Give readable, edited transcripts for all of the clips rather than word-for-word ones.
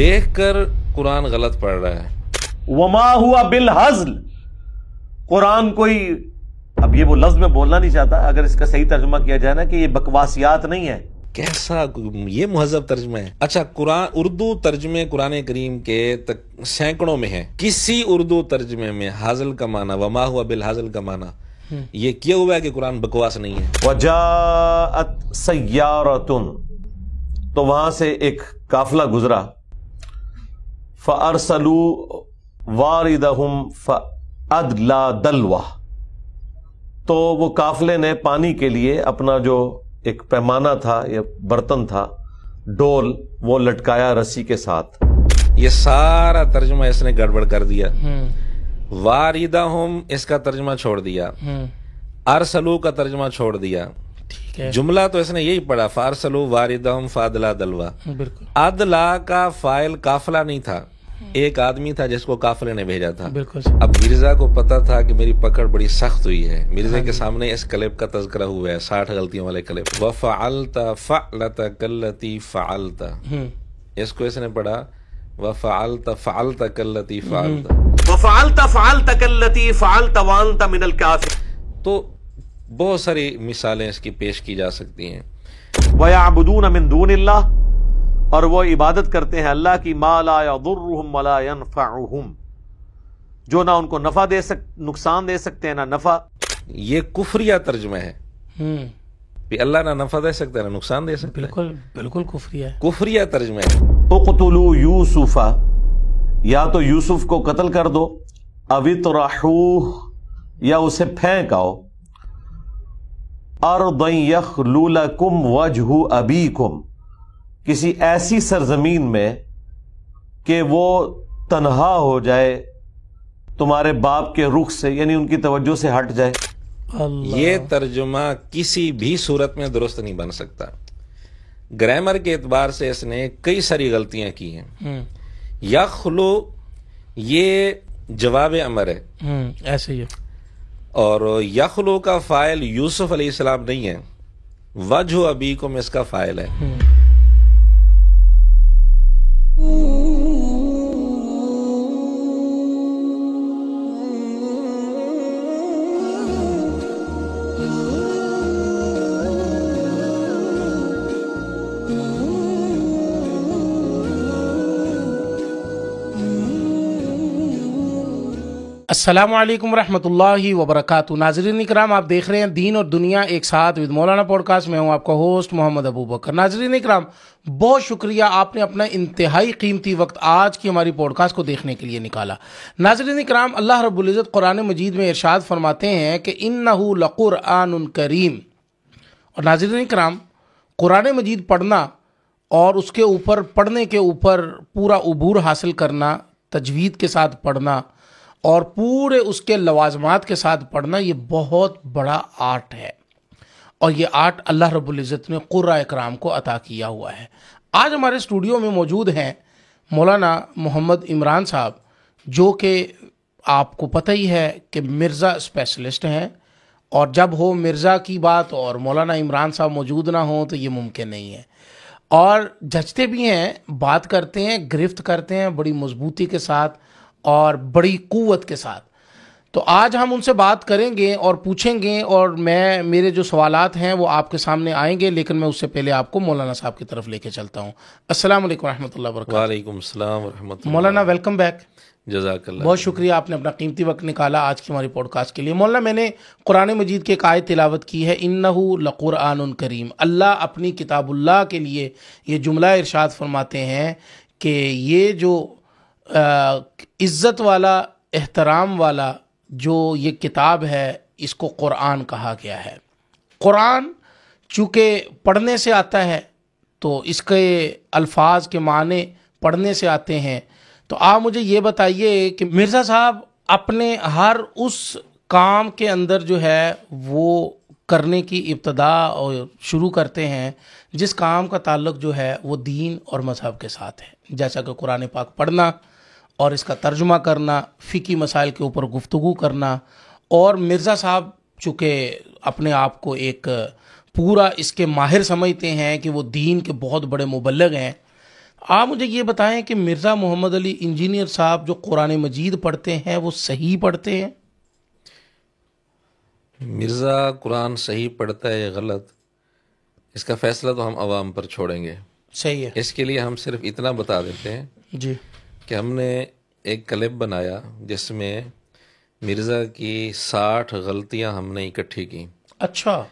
دیکھ کر قرآن غلط پڑھ رہا ہے. وما ہوا بالہزل، قرآن کوئی، اب یہ وہ لفظ میں بولنا نہیں چاہتا، اگر اس کا صحیح ترجمہ کیا جائے نا کہ یہ بکواسیات نہیں ہے. کیسا یہ مہذب ترجمہ ہے. اچھا، قرآن اردو ترجمے قرآن کریم کے سینکڑوں میں ہیں. کسی اردو ترجمے میں حاضل کا معنی وما ہوا بالحاضل کا معنی یہ کیا ہوا ہے کہ قرآن بکواس نہیں ہے. وجاءت سیارۃ، تو وہاں سے ایک قافلہ گزرا. فارسلوا واردہم فادلا دلوہ، تو وہ قافلے نے پانی کے لیے اپنا جو ایک پیمانہ تھا یا برتن تھا، ڈول، وہ لٹکایا رسی کے ساتھ. یہ سارا ترجمہ اس نے گڑبڑ کر دیا. واردہم اس کا ترجمہ چھوڑ دیا، ارسلو کا ترجمہ چھوڑ دیا. جملہ تو اس نے یہی پڑھا، فارسلو واردہم فادلا دلوا. ادلا کا فاعل قافلہ نہیں تھا، ایک آدمی تھا جس کو قافلے نے بھیجا تھا. اب مرزا کو پتا تھا کہ میری پکڑ بڑی سخت ہوئی ہے. مرزا کے سامنے اس کلپ کا تذکرہ ہوا ہے، 60 غلطیوں والے کلپ. وَفَعَلْتَ فَعْلَتَكَ الَّتِي فَعَلْتَ، اس کو اس نے پڑھا وَفَعَلْتَ فَعَلْتَكَ الَّتِي فَعَلْتَ. وَفَعَلْتَ فَعَلْتَكَ الَّتِي فَعَلْتَ وَأَنْتَ مِنَ الْكَافِرِينَ. تو بہت ساری مثالیں اس کی پیش کی جا سکتی ہیں. وَيَعْبُدُونَ مِن دُونِ اللَّهِ، اور وہ عبادت کرتے ہیں اللہ کی، ما لا يضرهم ولا ينفعهم، جو نہ ان کو نفع نقصان دے سکتے ہیں نہ نفع. یہ کفریہ ترجمہ ہے کہ اللہ نہ نفع دے سکتا ہے نہ نقصان دے سکتا ہے. بالکل کفریہ ہے، کفریہ ترجمہ ہے. اقتلوا یوسف، یا تو یوسف کو قتل کر دو، او اطرحوہ، یا اسے پھینک آؤ، ارضا یخلو لکم وجہ ابیکم، کسی ایسی سرزمین میں کہ وہ تنہا ہو جائے تمہارے باپ کے رخ سے، یعنی ان کی توجہ سے ہٹ جائے. یہ ترجمہ کسی بھی صورت میں درست نہیں بن سکتا. گرامر کے اعتبار سے اس نے کئی ساری غلطیاں کی ہیں. یخلو یہ جواب امر ہے، ایسے ہی، اور یخلو کا فاعل یوسف علیہ السلام نہیں ہے، وجہ ابیکم اس کا فاعل ہے. السلام علیکم ورحمۃ اللہ وبرکاتہ. ناظرین اکرام، آپ دیکھ رہے ہیں دین اور دنیا ایک ساتھ ود مولانا پوڈ کاسٹ. میں ہوں آپ کا ہوسٹ محمد ابو بکر. ناظرین اکرام، بہت شکریہ، آپ نے اپنا انتہائی قیمتی وقت آج کی ہماری پوڈ کاسٹ کو دیکھنے کے لیے نکالا. ناظرین اکرام، اللہ رب العزت قرآن مجید میں ارشاد فرماتے ہیں کہ انہ لقرآن کریم. اور ناظرین اکرام، قرآن مجید پڑھنا اور اس کے اوپر پڑھنے کے اوپر پورا عبور حاصل کرنا، تجوید کے ساتھ پڑھنا اور پورے اس کے لوازمات کے ساتھ پڑھنا، یہ بہت بڑا آرٹ ہے. اور یہ آرٹ اللہ رب العزت نے قراء اکرام کو عطا کیا ہوا ہے. آج ہمارے اسٹوڈیو میں موجود ہیں مولانا محمد عمران صاحب، جو کہ آپ کو پتہ ہی ہے کہ مرزا اسپیشلسٹ ہیں، اور جب ہو مرزا کی بات اور مولانا عمران صاحب موجود نہ ہوں تو یہ ممکن نہیں ہے. اور جھجتے بھی ہیں، بات کرتے ہیں، گرفت کرتے ہیں بڑی مضبوطی کے ساتھ اور بڑی قوت کے ساتھ. تو آج ہم ان سے بات کریں گے اور پوچھیں گے، اور میرے جو سوالات ہیں وہ آپ کے سامنے آئیں گے، لیکن میں اس سے پہلے آپ کو مولانا صاحب کی طرف لے کے چلتا ہوں. السلام علیکم ورحمۃ اللہ وبرکاتہ. وعلیکم السلام ورحمۃ اللہ. مولانا ویلکم بیک. جزاک اللہ. بہت شکریہ، آپ نے اپنا قیمتی وقت نکالا آج کی ہماری پوڈ کاسٹ کے لیے. مولانا، میں نے قرآن مجید کے ایک آیت تلاوت کی ہے، انہ لقرآن کریم. اللہ اپنی کتاب اللہ کے لیے یہ جملہ ارشاد فرماتے ہیں کہ یہ جو عزت والا، احترام والا جو یہ کتاب ہے، اس کو قرآن کہا گیا ہے. قرآن چونکہ پڑھنے سے آتا ہے تو اس کے الفاظ کے معنی پڑھنے سے آتے ہیں. تو آپ مجھے یہ بتائیے کہ مرزا صاحب اپنے ہر اس کام کے اندر جو ہے وہ کرنے کی ابتدا اور شروع کرتے ہیں جس کام کا تعلق جو ہے وہ دین اور مذہب کے ساتھ ہے، جیسا کہ قرآن پاک پڑھنا اور اس کا ترجمہ کرنا، فقہی مسائل کے اوپر گفتگو کرنا. اور مرزا صاحب چونکہ اپنے آپ کو ایک پورا اس کے ماہر سمجھتے ہیں کہ وہ دین کے بہت بڑے مبلغ ہیں، آپ مجھے یہ بتائیں کہ مرزا محمد علی انجینئر صاحب جو قرآن مجید پڑھتے ہیں وہ صحیح پڑھتے ہیں؟ مرزا قرآن صحیح پڑھتا ہے یا غلط، اس کا فیصلہ تو ہم عوام پر چھوڑیں گے. صحیح ہے. اس کے لیے ہم صرف اتنا بتا دیتے ہیں جی کہ ہم نے ایک کلپ بنایا جس میں مرزا کی 60 غلطیاں ہم نے اکٹھی کی. اچھا.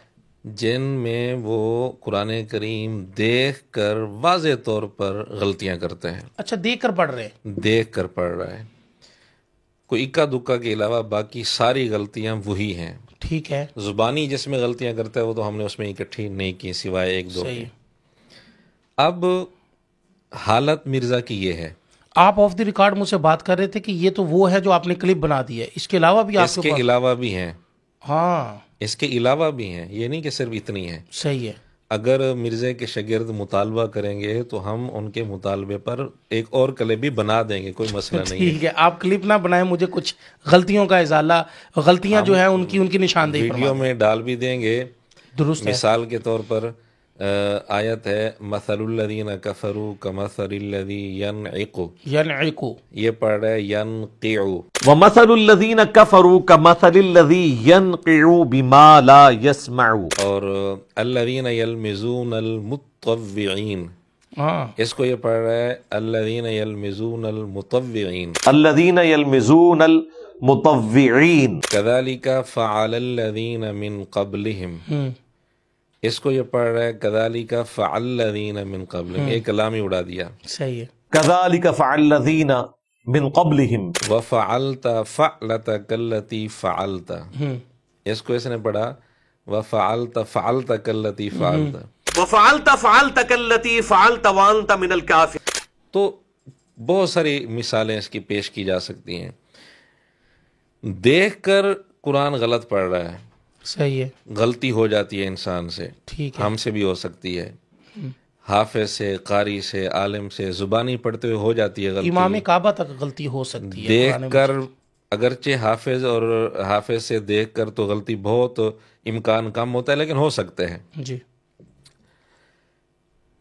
جن میں وہ قرآن کریم دیکھ کر واضح طور پر غلطیاں کرتے ہیں. اچھا، دیکھ کر پڑھ رہے ہیں؟ دیکھ کر پڑھ رہا ہے. کوئی اکا دکا کے علاوہ باقی ساری غلطیاں وہی ہیں. ٹھیک ہے. زبانی جس میں غلطیاں کرتا ہے وہ تو ہم نے اس میں اکٹھی نہیں کی سوائے ایک دو کی. اب حالت مرزا کی یہ ہے. آپ آف دی ریکارڈ مجھ سے بات کر رہے تھے کہ یہ تو وہ ہے جو آپ نے کلپ بنا دی ہے، اس کے علاوہ بھی اس کے علاوہ بھی ہیں. ہاں، اس کے علاوہ بھی ہیں، یہ نہیں کہ صرف اتنی ہیں. صحیح ہے. اگر مرزا کے شاگرد مطالبہ کریں گے تو ہم ان کے مطالبے پر ایک اور کلپ بھی بنا دیں گے، کوئی مسئلہ نہیں ہے. ٹھیک ہے، آپ کلپ نہ بنائیں، مجھے کچھ غلطیوں کا ازالہ، غلطیاں جو ہیں ان کی نشاندہی ویڈیو میں ڈال بھی دیں گے. درست ہے. مثال کے طور پر آیت ہے مثل الذین کفروا کمثل الذی ینعق، یہ پڑھ رہے ینقع. ومثل الذین کفروا کمثل الذی ینقع بما لا یسمع. اور الذین یلمزون المطوعین، اس کو یہ پڑھ رہا ہے الذین یلمزون المطوعین. الذین یلمزون المطوعین. کذالک فعل الذین من قبلہم، اس کو یہ پڑھ رہا ہے کذالک فعل الذین من قبلہم، ایک کلام ہی اڑا دیا. صحیح ہے. کذالک فعل الذین من قبلہم وفعلت فعلتک التی فعلت، اس کو اس نے پڑھا وفعلت فعلتک التی فعلت. وفعلت فعلتک التی فعلت وانت من الکافرین. تو بہت ساری مثالیں اس کی پیش کی جا سکتی ہیں. دیکھ کر قرآن غلط پڑھ رہا ہے، صحیح ہے، غلطی ہو جاتی ہے انسان سے، ٹھیک ہے، ہم سے بھی ہو سکتی ہے، حافظ سے، قاری سے، عالم سے، زبانی پڑھتے ہوئے ہو جاتی ہے غلطی. امام کعبہ تک غلطی ہو سکتی ہے دیکھ کر، اگرچہ حافظ سے دیکھ کر تو غلطی بہت امکان کم ہوتا ہے لیکن ہو سکتے ہیں. جی.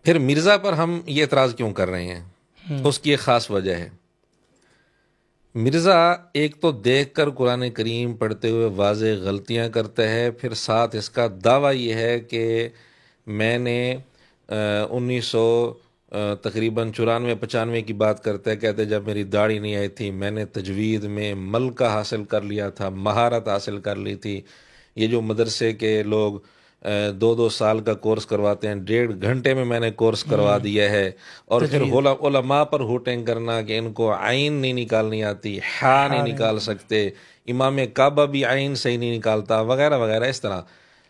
پھر مرزا پر ہم یہ اعتراض کیوں کر رہے ہیں؟ اس کی ایک خاص وجہ ہے. مرزا ایک تو دیکھ کر قرآن کریم پڑھتے ہوئے واضح غلطیاں کرتا ہے، پھر ساتھ اس کا دعویٰ یہ ہے کہ میں نے 1994 95 کی بات کرتا ہے، کہتے جب میری داڑھی نہیں آئی تھی میں نے تجوید میں ملکہ حاصل کر لیا تھا، مہارت حاصل کر لی تھی. یہ جو مدرسے کے لوگ 2 سال کا کورس کرواتے ہیں، 1.5 گھنٹے میں نے کورس کروا دیا ہے. اور پھر علماء پر ہوٹنگ کرنا کہ ان کو عین نہیں نکالنی آتی، ہا نہیں نکال سکتے، امام کعبہ بھی عین صحیح نہیں نکالتا، وغیرہ وغیرہ. اس طرح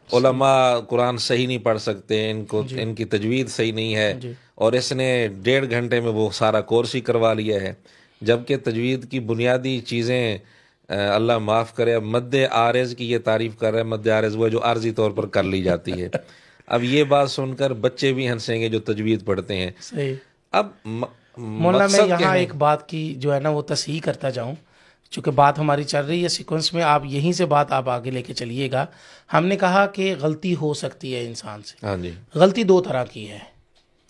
علماء قرآن صحیح نہیں پڑھ سکتے، ان کی تجوید صحیح نہیں ہے، اور اس نے 1.5 گھنٹے میں وہ سارا کورس ہی کروا لیا ہے. جبکہ تجوید کی بنیادی چیزیں اللہ معاف کرے، اب مد عارض کی یہ تعریف کر رہے ہیں. مد عارض وہ جو عارضی طور پر کر لی جاتی ہے. اب یہ بات سن کر بچے بھی ہنسیں گے جو تجوید پڑھتے ہیں. صحیح. اب مولانا میں یہاں ایک بات کی جو ہے نا وہ تصحیح کرتا جاؤں، چونکہ بات ہماری چل رہی ہے سیکوینس میں، آپ یہیں سے بات آپ آگے لے کے چلیے گا. ہم نے کہا کہ غلطی ہو سکتی ہے انسان سے. ہاں جی. غلطی 2 طرح کی ہے.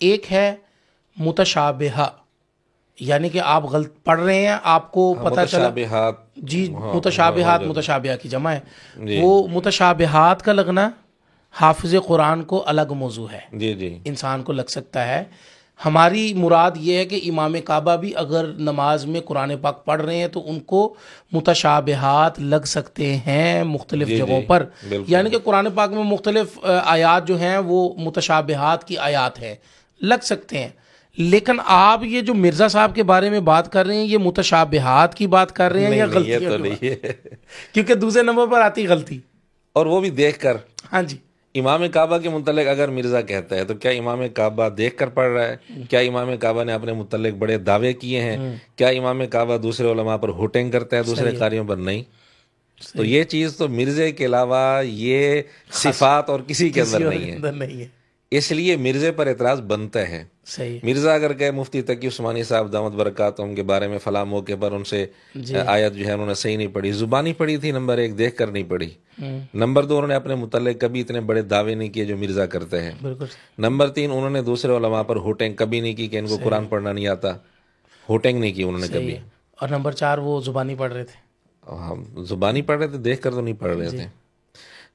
ایک ہے متشابہہ، یعنی کہ آپ غلط پڑھ رہے ہیں، آپ کو پتہ چلا. جی، متشابہات متشابہہ کی جمع ہے. وہ متشابہات کا لگنا حافظ قرآن کو الگ موضوع ہے. جی جی، انسان کو لگ سکتا ہے. ہماری مراد یہ ہے کہ امام کعبہ بھی اگر نماز میں قرآن پاک پڑھ رہے ہیں تو ان کو متشابہات لگ سکتے ہیں مختلف جگہوں پر. یعنی کہ قرآن پاک میں مختلف آیات جو ہیں وہ متشابہات کی آیات ہیں، لگ سکتے ہیں. لیکن آپ یہ جو مرزا صاحب کے بارے میں بات کر رہے ہیں یہ متشابہات کی بات کر رہے ہیں یا غلطی؟ تو نہیں ہے، کیونکہ دوسرے نمبر پر آتی غلطی، اور وہ بھی دیکھ کر. ہاں جی. امام کعبہ کے متعلق اگر مرزا کہتا ہے تو کیا امام کعبہ دیکھ کر پڑھ رہا ہے؟ کیا امام کعبہ نے اپنے متعلق بڑے دعوے کیے ہیں؟ کیا امام کعبہ دوسرے علماء پر ہوٹنگ کرتا ہے، دوسرے قاریوں پر نہیں؟ تو یہ چیز تو مرزے کے علاوہ یہ صفات اور کسی کے اندر نہیں ہے. اس لیے مرزے پر اعتراض بنتا ہے. صحیح. مرزا اگر کہے مفتی تقی عثمانی صاحب دامت برکاتہم کے بارے میں فلاں موقع پر ان سے آیت جو ہے انہوں نے صحیح نہیں پڑھی، زبانی پڑھی تھی، نمبر 1 دیکھ کر نہیں پڑھی، نمبر 2 انہوں نے اپنے متعلق کبھی اتنے بڑے دعوے نہیں کیے جو مرزا کرتے ہیں، نمبر 3 انہوں نے دوسرے علماء پر ہوٹنگ کبھی نہیں کی کہ ان کو قرآن پڑھنا نہیں آتا، ہوٹنگ نہیں کی انہوں نے کبھی. اور نمبر 4 وہ زبانی پڑھ رہے تھے. ہم زبانی پڑھ رہے تھے، دیکھ کر تو نہیں پڑھ رہے تھے.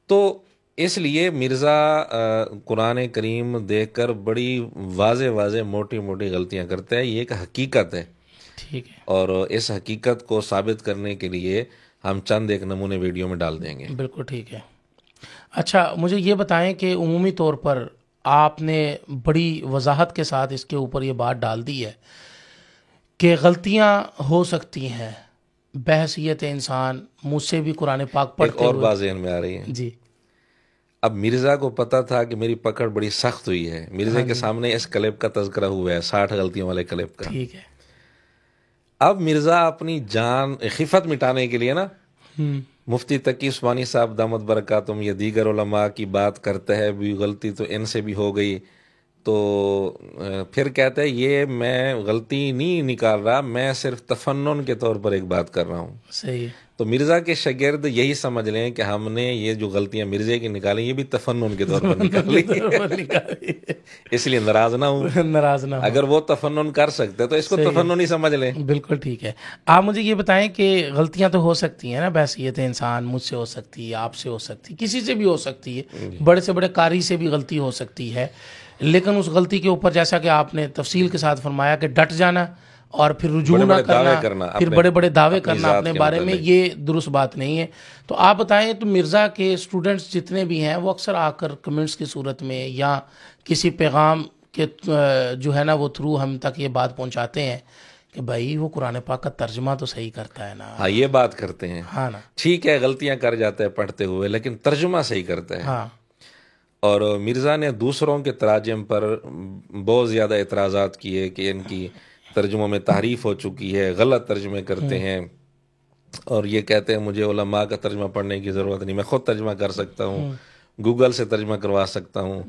تو اس لیے مرزا قرآن کریم دیکھ کر بڑی واضح موٹی موٹی غلطیاں کرتا ہے. یہ ایک حقیقت ہے. ٹھیک ہے. اور اس حقیقت کو ثابت کرنے کے لیے ہم چند ایک نمونے ویڈیو میں ڈال دیں گے. بالکل ٹھیک ہے. اچھا مجھے یہ بتائیں کہ عمومی طور پر آپ نے بڑی وضاحت کے ساتھ اس کے اوپر یہ بات ڈال دی ہے کہ غلطیاں ہو سکتی ہیں، بحیثیت انسان مجھ سے بھی قرآن پاک پڑھتے ایک اور بات ذہن میں آ رہی ہے. جی. اب مرزا کو پتا تھا کہ میری پکڑ بڑی سخت ہوئی ہے، مرزا کے سامنے اس کلپ کا تذکرہ ہوا ہے، 60 غلطیوں والے کلپ کا. ٹھیک ہے. اب مرزا اپنی جان خفت مٹانے کے لیے نا مفتی تقی عثمانی صاحب دامت برکاتہم یا دیگر علماء کی بات کرتا ہے، بھی غلطی تو ان سے بھی ہو گئی، تو پھر کہتا ہے یہ میں غلطی نہیں نکال رہا، میں صرف تفنن کے طور پر ایک بات کر رہا ہوں. صحیح. تو مرزا کے شاگرد یہی سمجھ لیں کہ ہم نے یہ جو غلطیاں مرزا کی نکالی یہ بھی تفنن کے طور پر نکالی، اس لیے ناراض نہ ہوں. اگر وہ تفنن کر سکتے تو اس کو تفنن ہی سمجھ لیں. بالکل ٹھیک ہے. آپ مجھے یہ بتائیں کہ غلطیاں تو ہو سکتی ہیں نا، بحیثیت انسان مجھ سے ہو سکتی ہے، آپ سے ہو سکتی ہے، کسی سے بھی ہو سکتی ہے، بڑے سے بڑے قاری سے بھی غلطی ہو سکتی ہے، لیکن اس غلطی کے اوپر جیسا کہ آپ نے تفصیل کے ساتھ فرمایا کہ ڈٹ جانا اور پھر رجوع نہ کرنا، پھر بڑے بڑے دعوے کرنا اپنے بارے میں، یہ درست بات نہیں ہے. تو آپ بتائیں، تو مرزا کے اسٹوڈنٹس جتنے بھی ہیں وہ اکثر آ کر کمنٹس کی صورت میں یا کسی پیغام کے جو ہے نا وہ تھرو ہم تک یہ بات پہنچاتے ہیں کہ بھائی وہ قرآن پاک کا ترجمہ تو صحیح کرتا ہے نا. ہاں یہ بات کرتے ہیں. ہاں نا. ٹھیک ہے غلطیاں کر جاتا ہے پڑھتے ہوئے، لیکن ترجمہ صحیح کرتا ہے. ہاں. اور مرزا نے دوسروں کے تراجم پر بہت زیادہ اعتراضات کیے کہ ان کی ترجموں میں تحریف ہو چکی ہے، غلط ترجمے کرتے ہیں، اور یہ کہتے ہیں مجھے علماء کا ترجمہ پڑھنے کی ضرورت نہیں، میں خود ترجمہ کر سکتا ہوں، گوگل سے ترجمہ کروا سکتا ہوں.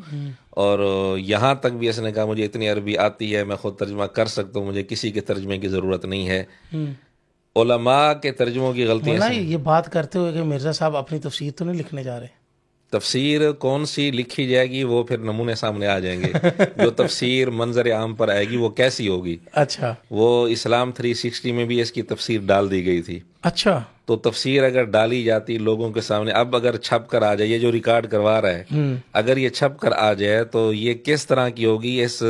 اور یہاں تک بھی اس نے کہا مجھے اتنی عربی آتی ہے، میں خود ترجمہ کر سکتا ہوں، مجھے کسی کے ترجمے کی ضرورت نہیں ہے. علماء کے ترجموں کی غلطیاں. یہ بات کرتے ہوئے کہ مرزا صاحب اپنی تفسیر تو نہیں لکھنے جا رہے؟ تفسیر کون سی لکھی جائے گی وہ پھر نمونے سامنے آ جائیں گے. جو تفسیر منظر عام پر آئے گی وہ کیسی ہوگی؟ اچھا. وہ اسلام 360 میں بھی اس کی تفسیر ڈال دی گئی تھی. اچھا. تو تفسیر اگر ڈالی جاتی لوگوں کے سامنے، اب اگر چھپ کر آ جائے، یہ جو ریکارڈ کروا رہا ہے اگر یہ چھپ کر آ جائے تو یہ کس طرح کی ہوگی، اس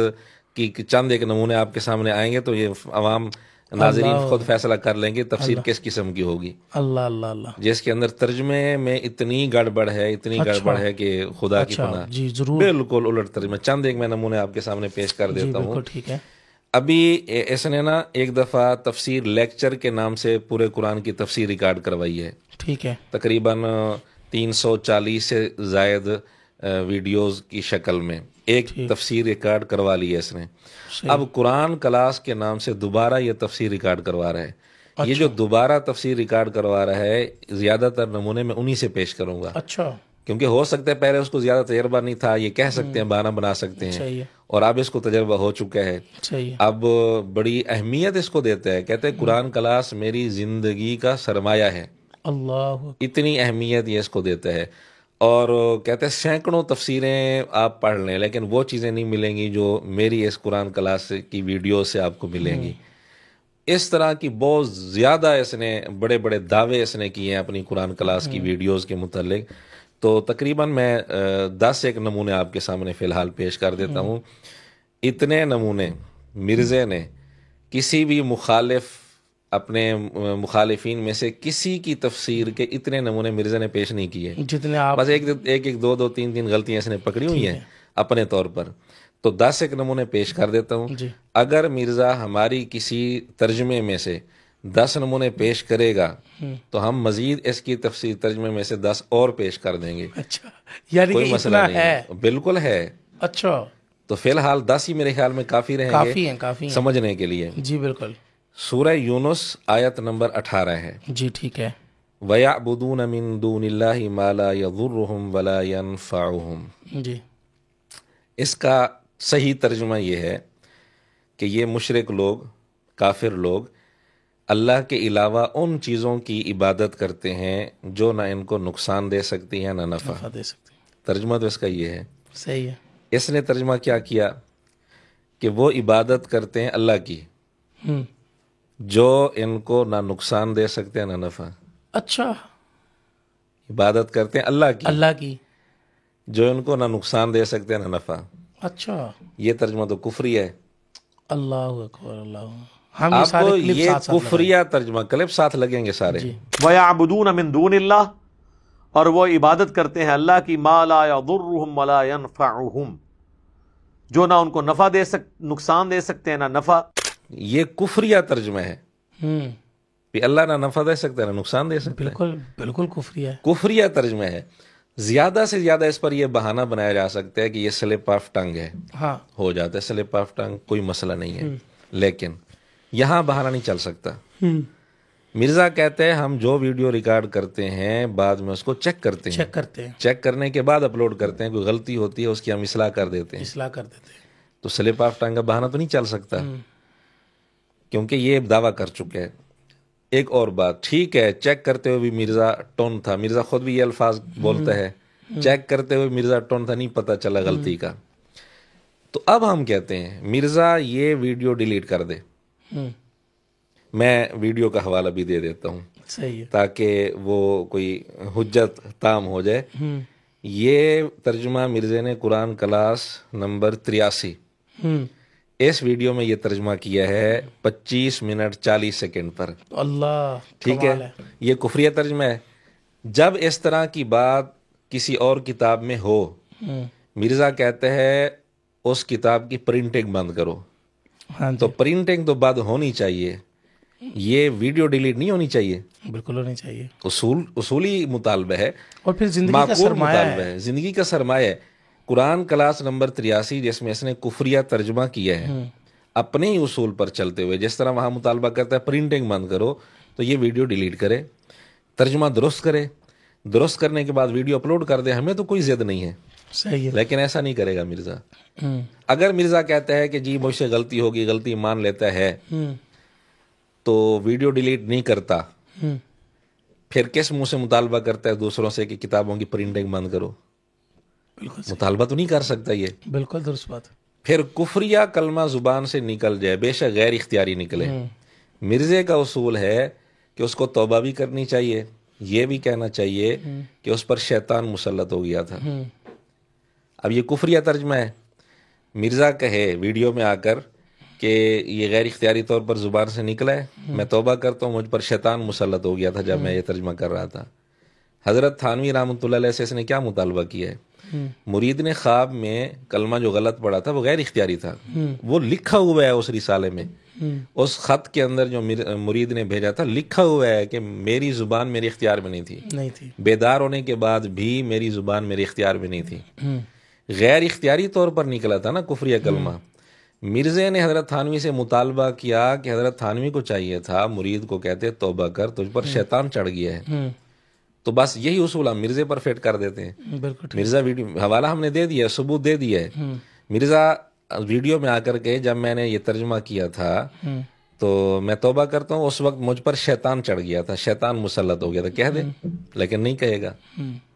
کی چند ایک نمونے آپ کے سامنے آئیں گے تو یہ عوام ناظرین خود فیصلہ کر لیں گے تفسیر کس قسم کی ہوگی. اللہ اللہ اللہ. جس کے اندر ترجمے میں اتنی گڑبڑ ہے، اتنی گڑبڑ ہے کہ خدا کی پناہ. جی ضرور. بالکل الٹ ترجمہ. چند ایک میں نمونے آپ کے سامنے پیش کر دیتا ہوں. ٹھیک ہے. ابھی اس نے نا ایک دفعہ تفسیر لیکچر کے نام سے پورے قرآن کی تفسیر ریکارڈ کروائی ہے. ٹھیک ہے. تقریباً 340 سے زائد ویڈیوز کی شکل میں ایک تفسیر ریکارڈ کروا لی ہے اس نے. اب قرآن کلاس کے نام سے دوبارہ یہ تفسیر ریکارڈ کروا رہا ہے. یہ جو دوبارہ تفسیر ریکارڈ کروا رہا ہے زیادہ تر نمونے میں انہی سے پیش کروں گا. اچھا. کیونکہ ہو سکتا ہے پہلے اس کو زیادہ تجربہ نہیں تھا، یہ کہہ سکتے ہیں بہانہ بنا سکتے ہیں، اور اب اس کو تجربہ ہو چکا ہے. اب بڑی اہمیت اس کو دیتا ہے، کہتے ہیں قرآن کلاس میری زندگی کا سرمایہ ہے. اللہ. اتنی اہمیت یہ اس کو دیتا ہے. اور کہتے ہیں سینکڑوں تفسیریں آپ پڑھ لیں لیکن وہ چیزیں نہیں ملیں گی جو میری اس قرآن کلاس کی ویڈیو سے آپ کو ملیں گی. اس طرح کی بہت زیادہ اس نے بڑے بڑے دعوے اس نے کیے ہیں اپنی قرآن کلاس کی ویڈیوز کے متعلق. تو تقریباً میں 10 ایک نمونے آپ کے سامنے فی الحال پیش کر دیتا ہوں. اتنے نمونے مرزے نے کسی بھی مخالف، اپنے مخالفین میں سے کسی کی تفسیر کے اتنے نمونے مرزا نے پیش نہیں کیے جتنے آپ. بس ایک دو تین غلطیاں اس نے پکڑی ہوئی ہیں اپنے طور پر. تو 10 ایک نمونے پیش کر دیتا ہوں. اگر مرزا ہماری کسی ترجمے میں سے 10 نمونے پیش کرے گا تو ہم مزید اس کی تفسیر ترجمے میں سے 10 اور پیش کر دیں گے. اچھا یعنی کوئی مسئلہ نہیں ہے. بالکل ہے. اچھا. تو فی الحال 10 ہی میرے خیال میں کافی رہیں گے کافی سمجھنے کے لیے. جی بالکل. سورہ یونس آیت نمبر 18 ہے. جی ٹھیک ہے. وَيَعْبُدُونَ مِن دُونِ اللَّهِ مَا لَا يَضُرُّهُمْ وَلَا يَنفَعُهُمْ. جی. اس کا صحیح ترجمہ یہ ہے کہ یہ مشرک لوگ، کافر لوگ اللہ کے علاوہ ان چیزوں کی عبادت کرتے ہیں جو نہ ان کو نقصان دے سکتی ہیں نہ نفع دے سکتے ہیں۔ ترجمہ تو اس کا یہ ہے۔ صحیح ہے۔ اس نے ترجمہ کیا کیا کہ وہ عبادت کرتے ہیں اللہ کی جو ان کو نہ نقصان دے سکتے ہیں نہ نفع۔ اچھا، عبادت کرتے ہیں اللہ کی جو ان کو نہ نقصان دے سکتے ہیں نہ نفع۔ اچھا، یہ ترجمہ تو کفری ہے۔ اللہ اکبر، اللہ۔ ہم آپ کو یہ کفریہ ترجمہ کلپ ساتھ لگیں گے سارے۔ وَيَعْبُدُونَ مِن دُونِ اللَّهِ، اور وہ عبادت کرتے ہیں اللہ کی، مَا لَا يَضُرُّهُمْ وَلَا يَنفَعُهُمْ، جو نہ ان کو نفع نقصان دے سکتے ہیں نہ نفع۔ یہ کفریہ ترجمہ ہے کہ اللہ نہ نفع دے سکتے ہیں نہ نقصان دے سکتے ہیں۔ بالکل بالکل کفریہ ہے، کفریہ ترجمہ ہے۔ زیادہ سے زیادہ اس پر یہ بہانہ بنایا جا سکتا ہے کہ یہ سلپ آف ٹنگ ہے، ہاں ہو جاتا ہے سلپ آف ٹنگ، کوئی مسئلہ نہیں ہے، لیکن یہاں بہانہ نہیں چل سکتا۔ مرزا کہتے ہیں ہم جو ویڈیو ریکارڈ کرتے ہیں بعد میں اس کو چیک کرتے ہیں، چیک کرنے کے بعد اپلوڈ کرتے ہیں، کوئی غلطی ہوتی ہے اس کی ہم اصلاح کر دیتے ہیں، تو سلپ آف ٹنگ کا بہانہ تو نہیں چل سکتا کیونکہ یہ دعویٰ کر چکے ہیں۔ ایک اور بات، ٹھیک ہے چیک کرتے ہوئے بھی مرزا ٹون تھا، مرزا خود بھی یہ الفاظ بولتا ہے، چیک کرتے ہوئے مرزا ٹون تھا، نہیں پتہ چلا غلطی کا۔ تو اب ہم کہتے ہیں مرزا یہ ویڈیو ڈیلیٹ کر دے۔ میں ویڈیو کا حوالہ بھی دے دیتا ہوں صحیح ہے، تاکہ وہ کوئی حجت تام ہو جائے۔ یہ ترجمہ مرزا نے قرآن کلاس نمبر 83 اس ویڈیو میں یہ ترجمہ کیا ہے 25 منٹ 40 سیکنڈ پر۔ اللہ، ٹھیک ہے، یہ کفریہ ترجمہ ہے۔ جب اس طرح کی بات کسی اور کتاب میں ہو، مرزا کہتے ہیں اس کتاب کی پرنٹنگ بند کرو۔ تو پرنٹنگ تو بند ہونی چاہیے، یہ ویڈیو ڈیلیٹ نہیں ہونی چاہیے، بالکل ہونی چاہیے۔ اصولی مطالبہ ہے اور پھر زندگی کا سرمایہ ہے، زندگی کا سرمایہ ہے۔ قرآن کلاس نمبر 83 جس میں اس نے کفریہ ترجمہ کیا ہے اپنے ہی اصول پر چلتے ہوئے، جس طرح وہاں مطالبہ کرتا ہے پرنٹنگ بند کرو، تو یہ ویڈیو ڈیلیٹ کرے، ترجمہ درست کرے، درست کرنے کے بعد ویڈیو اپلوڈ کر دے۔ ہمیں تو کوئی ضد نہیں ہے، صحیح ہے، لیکن ایسا نہیں کرے گا مرزا۔ اگر مرزا کہتا ہے کہ جی مجھ سے غلطی ہوگی، غلطی مان لیتا ہے، تو ویڈیو ڈیلیٹ نہیں کرتا، پھر کس منہ سے مطالبہ کرتا ہے دوسروں سے کہ کتابوں کی پرنٹنگ بند کرو؟ مطالبہ تو نہیں کر سکتا یہ، بالکل درست بات۔ پھر کفریہ کلمہ زبان سے نکل جائے، بے شک غیر اختیاری نکلے، مرزے کا اصول ہے کہ اس کو توبہ بھی کرنی چاہیے، یہ بھی کہنا چاہیے کہ اس پر شیطان مسلط ہو گیا تھا۔ اب یہ کفریہ ترجمہ ہے، مرزا کہے ویڈیو میں آ کر کہ یہ غیر اختیاری طور پر زبان سے نکلا ہے، میں توبہ کرتا ہوں، مجھ پر شیطان مسلط ہو گیا تھا جب میں یہ ترجمہ کر رہا تھا۔ حضرت تھانوی رحمۃ اللہ علیہ سے اس نے کیا مطالبہ کیا ہے؟ مرید نے خواب میں کلمہ جو غلط پڑھا تھا وہ غیر اختیاری تھا، وہ لکھا ہوا ہے اس رسالے میں، اس خط کے اندر جو مرید نے بھیجا تھا لکھا ہوا ہے کہ میری زبان میرے اختیار میں نہیں تھی، بیدار ہونے کے بعد بھی میری زبان میرے اختیار میں نہیں تھی، غیر اختیاری طور پر نکلا تھا نا کفریہ کلمہ۔ مرزا نے حضرت تھانوی سے مطالبہ کیا کہ حضرت تھانوی کو چاہیے تھا مرید کو کہتے توبہ کر، تجھ پر شیطان چڑھ گیا ہے، تو بس یہی اصول ہم مرزے پر فٹ کر دیتے ہیں۔ مرزا ویڈیو حوالہ ہم نے دے دیا، ثبوت دے دیا ہے۔ مرزا ویڈیو میں آ کر کے جب میں نے یہ ترجمہ کیا تھا تو میں توبہ کرتا ہوں، اس وقت مجھ پر شیطان چڑھ گیا تھا، شیطان مسلط ہو گیا تھا، کہہ دے، لیکن نہیں کہے گا۔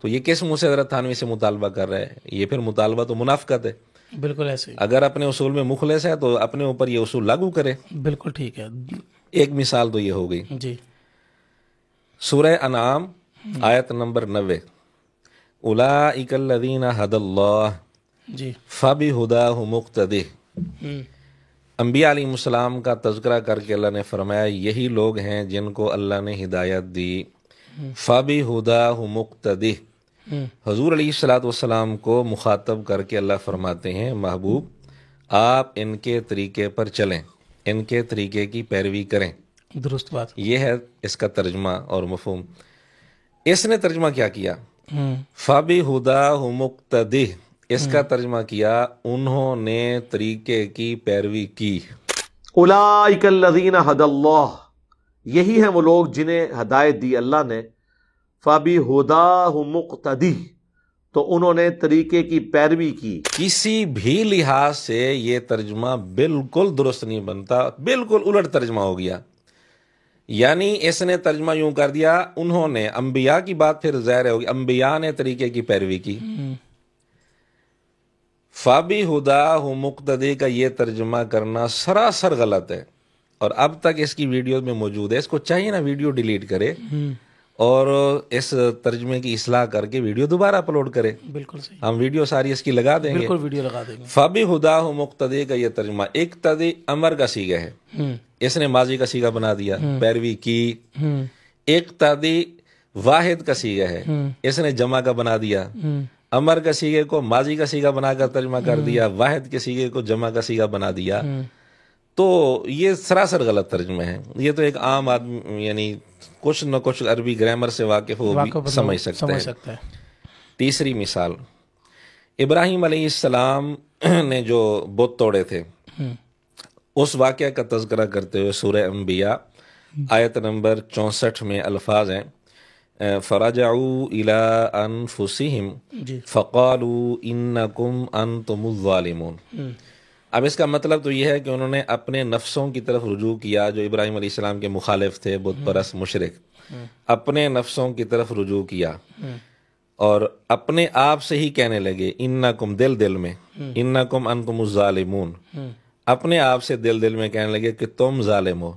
تو یہ کس منہ سے حضرت تھانوی سے مطالبہ کر رہا ہے؟ یہ پھر مطالبہ تو منافقت ہے۔ بالکل ایسے، اگر اپنے اصول میں مخلص ہے تو اپنے اوپر یہ اصول لاگو کرے۔ بالکل ٹھیک ہے۔ ایک مثال تو یہ ہو گئی جی، سورہ انعام آیت نمبر 90، اولئک الذین ھدی اللہ جی، فبہداہ مقتدی۔ انبیاء علیہ السلام کا تذکرہ کر کے اللہ نے فرمایا یہی لوگ ہیں جن کو اللہ نے ہدایت دی، فبہداہ مقتدی۔ حضور علیہ الصلوۃ والسلام کو مخاطب کر کے اللہ فرماتے ہیں محبوب آپ ان کے طریقے پر چلیں، ان کے طریقے کی پیروی کریں۔ درست بات۔ یہ ہے اس کا ترجمہ اور مفہوم۔ اس نے ترجمہ کیا کیا؟ فبہداہ مقتدی، اس کا ترجمہ کیا انہوں نے طریقے کی پیروی کی۔ اولئک الذین ھدی اللہ، یہی ہیں وہ لوگ جنہیں ہدایت دی اللہ نے، فبہداہ مقتدی، تو انہوں نے طریقے کی پیروی کی. کسی بھی لحاظ سے یہ ترجمہ بالکل درست نہیں بنتا، بالکل الٹ ترجمہ ہو گیا. یعنی اس نے ترجمہ یوں کر دیا، انہوں نے انبیاء کی بات پھر ظاہر ہوگی، انبیاء نے طریقے کی پیروی کی. فابی ہدا ہو مقتدی کا یہ ترجمہ کرنا سراسر غلط ہے، اور اب تک اس کی ویڈیو میں موجود ہے. اس کو چاہیے نا ویڈیو ڈیلیٹ کرے اور اس ترجمے کی اصلاح کر کے ویڈیو دوبارہ اپلوڈ کرے. بالکل صحیح، ہم ویڈیو ساری اس کی لگا دیں گے. بالکل ویڈیو لگا دیں گے. فابی ہدا ہو مقتدی کا یہ ترجمہ اقتدی امر کا صیغہ ہے، اس نے ماضی کا صیغہ بنا دیا، پیروی کی. اقتدی واحد کا صیغہ ہے، اس نے جمع کا بنا دیا. امر کا صیغے کو ماضی کا صیغہ بنا کر ترجمہ کر دیا، واحد کے صیغے کو جمع کا صیغہ بنا دیا. تو یہ سراسر غلط ترجمہ ہے. یہ تو ایک عام آدمی یعنی کچھ نہ کچھ عربی گرامر سے واقف ہو بھی سمجھ سکتا ہے. تیسری مثال، ابراہیم علیہ السلام نے جو بت توڑے تھے اس واقعہ کا تذکرہ کرتے ہوئے سورہ انبیاء آیت نمبر 64 میں الفاظ ہیں، فرجعوا الى انفسهم فقالوا انکم انتم الظالمون. اب اس کا مطلب تو یہ ہے کہ انہوں نے اپنے نفسوں کی طرف رجوع کیا، جو ابراہیم علیہ السلام کے مخالف تھے، بت پرست مشرک، اپنے نفسوں کی طرف رجوع کیا اور اپنے آپ سے ہی کہنے لگے انکم، دل میں انکم انتم الظالمون، اپنے آپ سے دل میں کہنے لگے کہ تم ظالم ہو.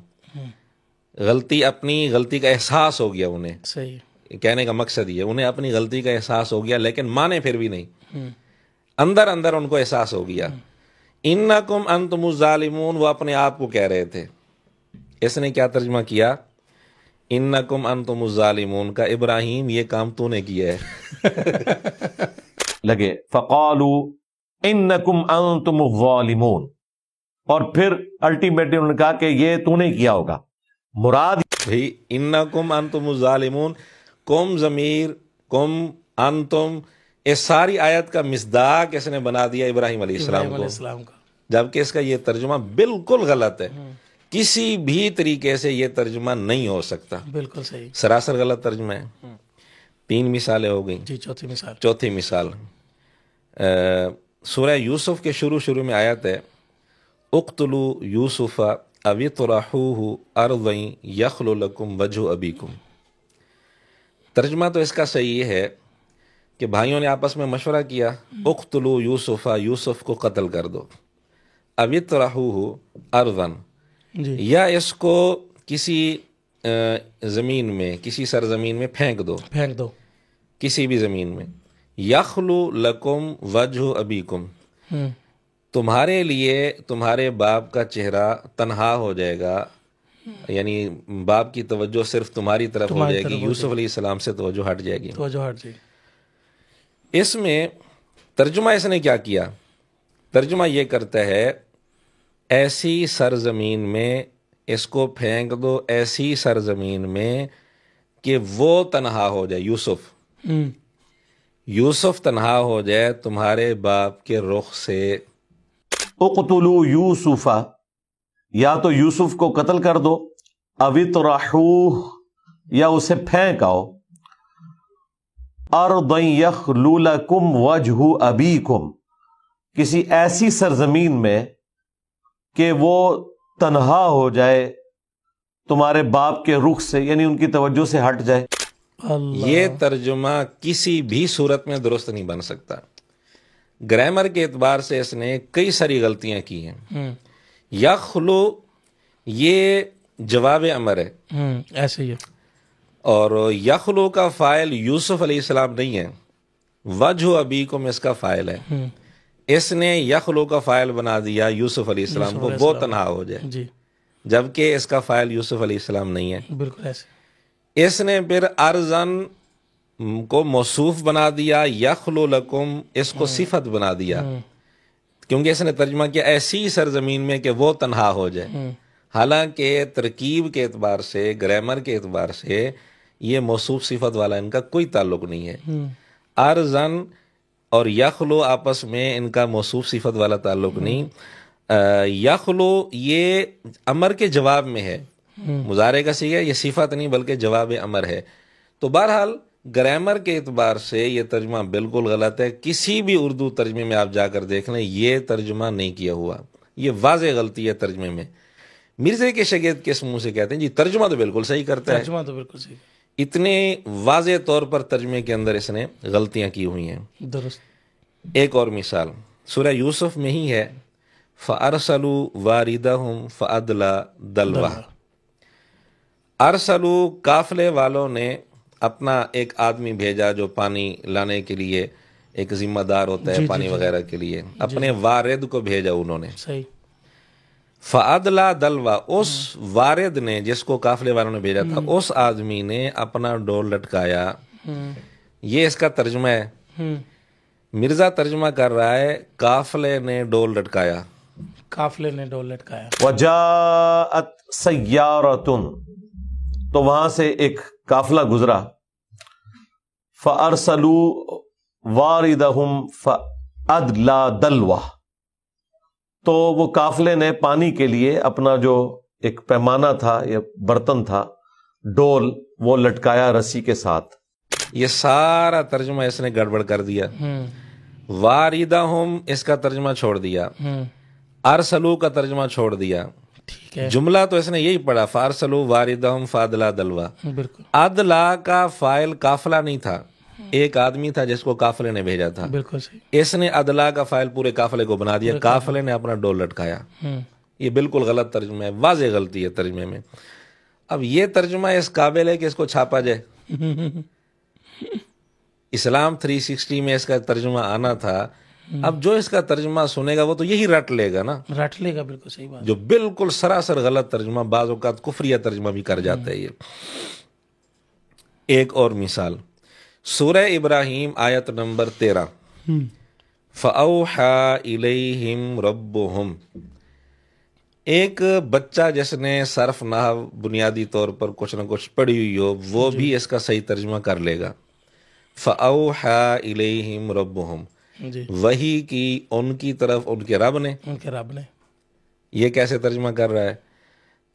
غلطی، اپنی غلطی کا احساس ہو گیا انہیں. صحیح کہنے کا مقصد یہ، انہیں اپنی غلطی کا احساس ہو گیا لیکن مانے پھر بھی نہیں، اندر ان کو احساس ہو گیا. انکم انتم الظالمون، وہ اپنے آپ کو کہہ رہے تھے. اس نے کیا ترجمہ کیا؟ انکم انتم الظالمون کا ابراہیم یہ کام تو نے کیا ہے. لگے فقالوا انکم انتم الظالمون، اور پھر الٹیمیٹلی انہوں نے کہا کہ یہ تو نے کیا ہوگا. مراد بھئی انکم انتم الظالمون، کم ضمیر، کم انتم، اس ساری آیت کا مصداق اس نے بنا دیا ابراہیم علیہ السلام کو، جبکہ اس کا یہ ترجمہ بالکل غلط ہے. کسی بھی طریقے سے یہ ترجمہ نہیں ہو سکتا. بالکل صحیح، سراسر غلط ترجمہ ہے. 3 مثالیں ہو گئیں. جی چوتھی مثال سورہ یوسف کے شروع میں آیت ہے، اقتلوا یوسف او اطرحوہ ارضا یخل لکم وجہ ابیکم. ترجمہ تو اس کا صحیح ہے کہ بھائیوں نے آپس میں مشورہ کیا، اقتلوا یوسف، یوسف کو قتل کر دو، او اطرحوہ ارضا، یا اس کو کسی زمین میں، کسی سرزمین میں پھینک دو، کسی بھی زمین میں. یخلو لکم وجہ ابیکم، تمہارے لیے تمہارے باپ کا چہرہ تنہا ہو جائے گا، یعنی باپ کی توجہ صرف تمہاری طرف ہو جائے گی، یوسف علیہ السلام سے توجہ ہٹ جائے گی. اس میں ترجمہ اس نے کیا کیا؟ ترجمہ یہ کرتا ہے ایسی سرزمین میں اس کو پھینک دو، ایسی سرزمین میں کہ وہ تنہا ہو جائے، یوسف تنہا ہو جائے تمہارے باپ کے رخ سے. اقتلوا یوسف، یا تو یوسف کو قتل کر دو، او اطرحوہ، یا اسے پھینک آؤ، ارضا یخلو لکم وجہ ابیکم، کسی ایسی سرزمین میں کہ وہ تنہا ہو جائے تمہارے باپ کے رخ سے، یعنی ان کی توجہ سے ہٹ جائے. یہ ترجمہ کسی بھی صورت میں درست نہیں بن سکتا. گرامر کے اعتبار سے اس نے کئی ساری غلطیاں کی ہیں. یخلو یہ جواب امر ہے، ایسے ہی، اور یخلو کا فاعل یوسف علیہ السلام نہیں ہے، وجہ ابیکم اس کا فاعل ہے. اس نے یخلو کا فاعل بنا دیا یوسف علیہ السلام کو، وہ تنہا ہو جائے، جبکہ اس کا فاعل یوسف علیہ السلام نہیں ہے. بالکل ایسے. اس نے پھر ارزن کو موصوف بنا دیا، یخلو لکم اس کو صفت بنا دیا، کیونکہ اس نے ترجمہ کیا ایسی سرزمین میں کہ وہ تنہا ہو جائے. حالانکہ ترکیب کے اعتبار سے، گرامر کے اعتبار سے یہ موصوف صفت والا ان کا کوئی تعلق نہیں ہے. ارزن اور یخلو آپس میں ان کا موصوف صفت والا تعلق نہیں. یخلو یہ امر کے جواب میں ہے، مضارع کا صیغہ، یہ صفت نہیں بلکہ جواب امر ہے. تو بہرحال گرامر کے اعتبار سے یہ ترجمہ بالکل غلط ہے. کسی بھی اردو ترجمے میں آپ جا کر دیکھ لیں یہ ترجمہ نہیں کیا ہوا, یہ واضح غلطی ہے ترجمے میں. مرزا کے شاگرد کس منہ سے کہتے ہیں جی ترجمہ تو بالکل صحیح کرتا ہے, ترجمہ تو بالکل صحیح, اتنے واضح طور پر ترجمے کے اندر اس نے غلطیاں کی ہوئی ہیں. درست. ایک اور مثال سورہ یوسف میں ہی ہے, فَأَرْسَلُوا وَارِدَهُمْ فَأَدْلَى دَلْوَهُ. ارسلو قافلے والوں نے اپنا ایک آدمی بھیجا جو پانی لانے کے لیے ایک ذمہ دار ہوتا ہے پانی وغیرہ کے لیے, اپنے وارد کو بھیجا انہوں نے. صحیح. فَأَدْلَى دَلْوَهُ, اس وارد نے جس کو قافلے والوں نے بھیجا تھا اس آدمی نے اپنا ڈول لٹکایا. یہ اس کا ترجمہ ہے. مرزا ترجمہ کر رہا ہے قافلے نے ڈول لٹکایا. قافلے نے ڈول لٹکایا. وجاءت سیارۃ, تو وہاں سے ایک قافلہ گزرا. فَأَرْسَلُوا وَارِدَهُمْ فَأَدْلَى دَلْوَهُ, تو وہ قافلے نے پانی کے لیے اپنا جو ایک پیمانہ تھا یا برتن تھا, ڈول, وہ لٹکایا رسی کے ساتھ. یہ سارا ترجمہ اس نے گڑبڑ کر دیا. واردہم اس کا ترجمہ چھوڑ دیا, ارسلو کا ترجمہ چھوڑ دیا. ٹھیک ہے. جملہ تو اس نے یہی پڑھا, فارسلو واردہم فادلا دلوا. بالکل. ادلا کا فائل قافلہ نہیں تھا, ایک آدمی تھا جس کو قافلے نے بھیجا تھا. بالکل صحیح. اس نے ادلا کا فائل پورے قافلے کو بنا دیا, قافلے نے اپنا ڈول لٹکایا. یہ بالکل غلط ترجمہ ہے, واضح غلطی ہے ترجمے میں. اب یہ ترجمہ اس قابل ہے کہ اس کو چھاپا جائے. اسلام 360 میں اس کا ترجمہ آنا تھا. اب جو اس کا ترجمہ سنے گا وہ تو یہی رٹ لے گا نا, رٹ لے گا. بالکل صحیح بات. جو بالکل سراسر غلط ترجمہ, بعض اوقات کفریہ ترجمہ بھی کر جاتا ہے یہ. ایک اور مثال سورہ ابراہیم آیت نمبر 13, فَأَوْحَى إِلَيْهِمْ رَبُّهُمْ. ایک بچہ جس نے صرف نحو بنیادی طور پر کچھ نہ کچھ پڑھی ہوئی ہو وہ بھی اس کا صحیح ترجمہ کر لے گا. فَأَوْحَى إِلَيْهِمْ رَبُّهُمْ, وحی کی ان کی طرف ان کے رب نے. ان کے رب نے. یہ کیسے ترجمہ کر رہا ہے؟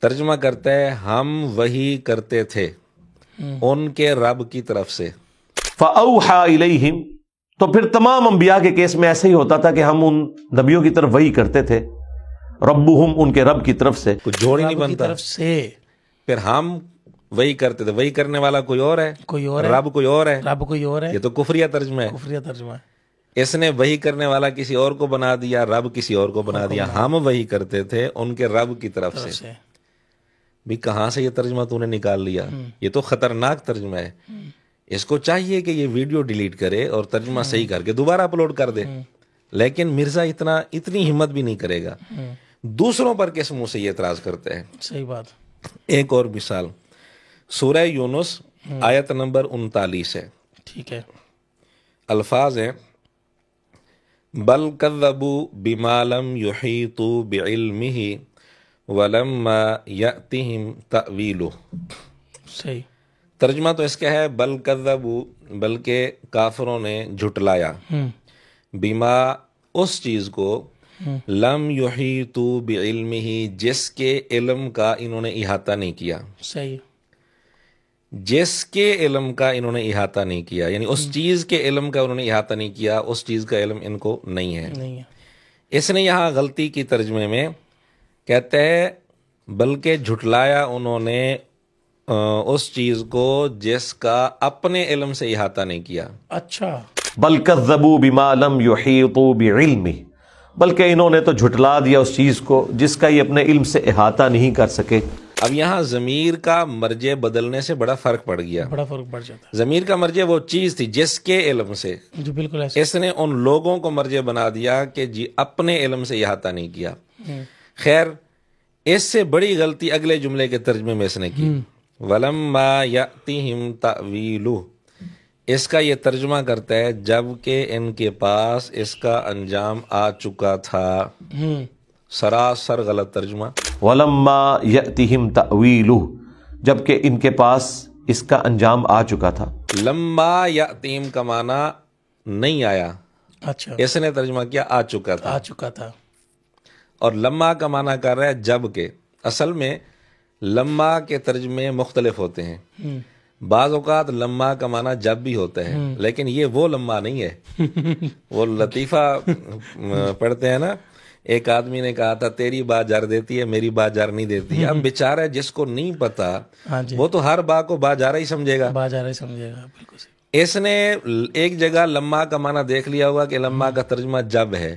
ترجمہ کرتا ہے ہم وحی کرتے تھے ان کے رب کی طرف سے. فَأَوْحَى إِلَيْهِمْ, تو پھر تمام انبیاء کے کیس میں ایسے ہی ہوتا تھا کہ ہم ان نبیوں کی طرف وحی کرتے تھے. ربهم, ان کے رب کی طرف سے. کچھ جوڑ ہی نہیں بنتا. طرف سے. پھر ہم وہی کرتے تھے, وہی کرنے والا کوئی اور ہے, کوئی اور ہے, رب کوئی اور ہے, رب کوئی اور ہے. یہ تو کفریہ ترجمہ ہے. کفریہ ترجمہ ہے. اس نے وہی کرنے والا کسی اور کو بنا دیا, رب کسی اور کو بنا دیا. ہم وہی کرتے تھے ان کے رب کی طرف سے. بھی کہاں سے یہ ترجمہ تو نے نکال لیا؟ یہ تو خطرناک ترجمہ ہے. اس کو چاہیے کہ یہ ویڈیو ڈیلیٹ کرے اور ترجمہ صحیح کر کے دوبارہ اپلوڈ کر دے. لیکن مرزا اتنی ہمت بھی نہیں کرے گا. دوسروں پر کس منہ سے یہ اعتراض کرتے ہیں. صحیح بات. ایک اور مثال سورہ یونس آیت نمبر 39 ہے. ٹھیک ہے. الفاظ ہیں بل کذبوا بما لم یحیطوا بعلمہ ولما یأتہم تأویلہ. صحیح. ترجمہ تو اس کا ہے بل کذبوا, بلکہ کافروں نے جھٹلایا, بما, اس چیز کو, لم یحیطوا بعلمہ, جس کے علم کا انہوں نے احاطہ نہیں کیا. صحیح. جس کے علم کا انہوں نے احاطہ نہیں کیا, یعنی اس چیز کے علم کا انہوں نے احاطہ نہیں کیا, اس چیز کا علم ان کو نہیں ہے. اس نے یہاں غلطی کی ترجمے میں کہتے ہیں بلکہ جھٹلایا انہوں نے اس چیز کو جس کا اپنے علم سے احاطہ نہیں کیا. اچھا. بل کذبوا بما لم یحیطوا بعلمہ, بلکہ انہوں نے تو جھٹلا دیا اس چیز کو جس کا یہ اپنے علم سے احاطہ نہیں کر سکے. اب یہاں ضمیر کا مرجع بدلنے سے بڑا فرق پڑ گیا. بڑا فرق پڑ جاتا ہے. ضمیر کا مرجع وہ چیز تھی جس کے علم سے, جو بالکل ایسے. اس نے ان لوگوں کو مرجع بنا دیا کہ جی اپنے علم سے احاطہ نہیں کیا. خیر, اس سے بڑی غلطی اگلے جملے کے ترجمے میں اس نے کی, وَلَمَّا يَأْتِهِمْ تَأْوِيلُهُ. اس کا یہ ترجمہ کرتا ہے جب کہ ان کے پاس اس کا انجام آ چکا تھا. سراسر غلط ترجمہ. وَلَمَّا يَأْتِهِمْ تَأْوِيلُهُ, جب کہ ان کے پاس اس کا انجام آ چکا تھا. لما یأتیم کا معنی نہیں آیا. اچھا. اس نے ترجمہ کیا آ چکا تھا. آ چکا تھا. اور لما کا معنی کر رہا ہے جب کہ. اصل میں لما کے ترجمے مختلف ہوتے ہیں. بعض اوقات لمحہ کا معنی جب بھی ہوتا ہے، لیکن یہ وہ لمحہ نہیں ہے۔ وہ لطیفہ پڑھتے ہیں نا، ایک آدمی نے کہا تھا تیری بات جر دیتی ہے، میری بات جر نہیں دیتی۔ اب بیچارہ جس کو نہیں پتا وہ تو ہر بات کو بات جارہ ہی سمجھے گا، بالکل۔ اس نے ایک جگہ لمحہ کا معنی دیکھ لیا ہوگا کہ لمحہ کا ترجمہ جب ہے،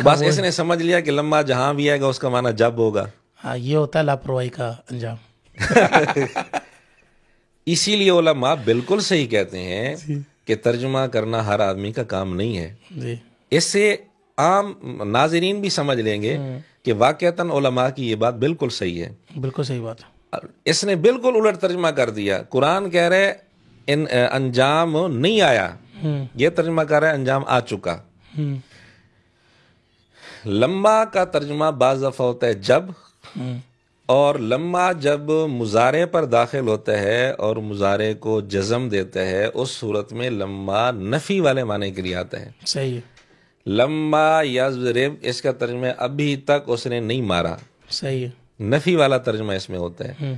بس اس نے سمجھ لیا کہ لمحہ جہاں بھی آئے گا اس کا معنی جب ہوگا۔ یہ ہوتا ہے لاپرواہی کا انجام۔ اسی لیے علماء بالکل صحیح کہتے ہیں کہ ترجمہ کرنا ہر آدمی کا کام نہیں ہے۔ اس سے عام ناظرین بھی سمجھ لیں گے کہ واقعتاً علماء کی یہ بات بالکل صحیح ہے، بالکل صحیح بات۔ اس نے بالکل الٹ ترجمہ کر دیا۔ قرآن کہہ رہے انجام نہیں آیا، یہ ترجمہ کر رہا ہے انجام آ چکا۔ لمحہ کا ترجمہ بعض دفعہ ہوتا ہے جب، اور لمحہ جب مضارع پر داخل ہوتا ہے اور مضارع کو جزم دیتا ہے، اس صورت میں لمحہ نفی والے معنی کے لیے آتا ہے۔ صحیح ہے۔ لمحہ یضرب، اس کا ترجمہ ابھی تک اس نے نہیں مارا، صحیح ہے، نفی والا ترجمہ اس میں ہوتا ہے۔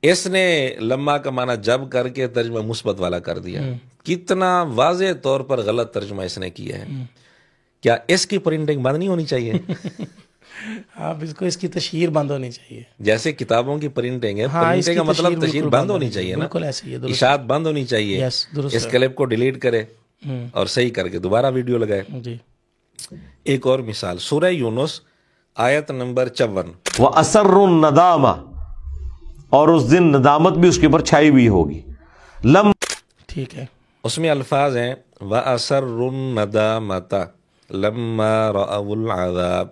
اس نے لمحہ کا معنی جب کر کے ترجمہ مثبت والا کر دیا۔ کتنا واضح طور پر غلط ترجمہ اس نے کیا ہے۔ کیا اس کی پرنٹنگ بند نہیں ہونی چاہیے؟ ہاں بالکل، اس کی تشہیر بند ہونی چاہیے۔ جیسے کتابوں کی پرنٹنگ ہے، پرنٹنگ کا مطلب تشہیر بند ہونی چاہیے نا، بالکل ایسے ہی ہے، اشاعت بند ہونی چاہیے۔ اس کلپ کو ڈیلیٹ کرے اور صحیح کر کے دوبارہ ویڈیو لگائے۔ جی ایک اور مثال، سورہ یونس آیت نمبر 54۔ وَأَسَرُّ النَّدَامَةَ، اور اس دن ندامت بھی اس کے اوپر چھائی ہوئی ہوگی۔ ٹھیک ہے، اس میں الفاظ ہیں وَأَسَرُّ النَّدَامَةَ لَمَّا رَأَوُا الْعَذَابَ،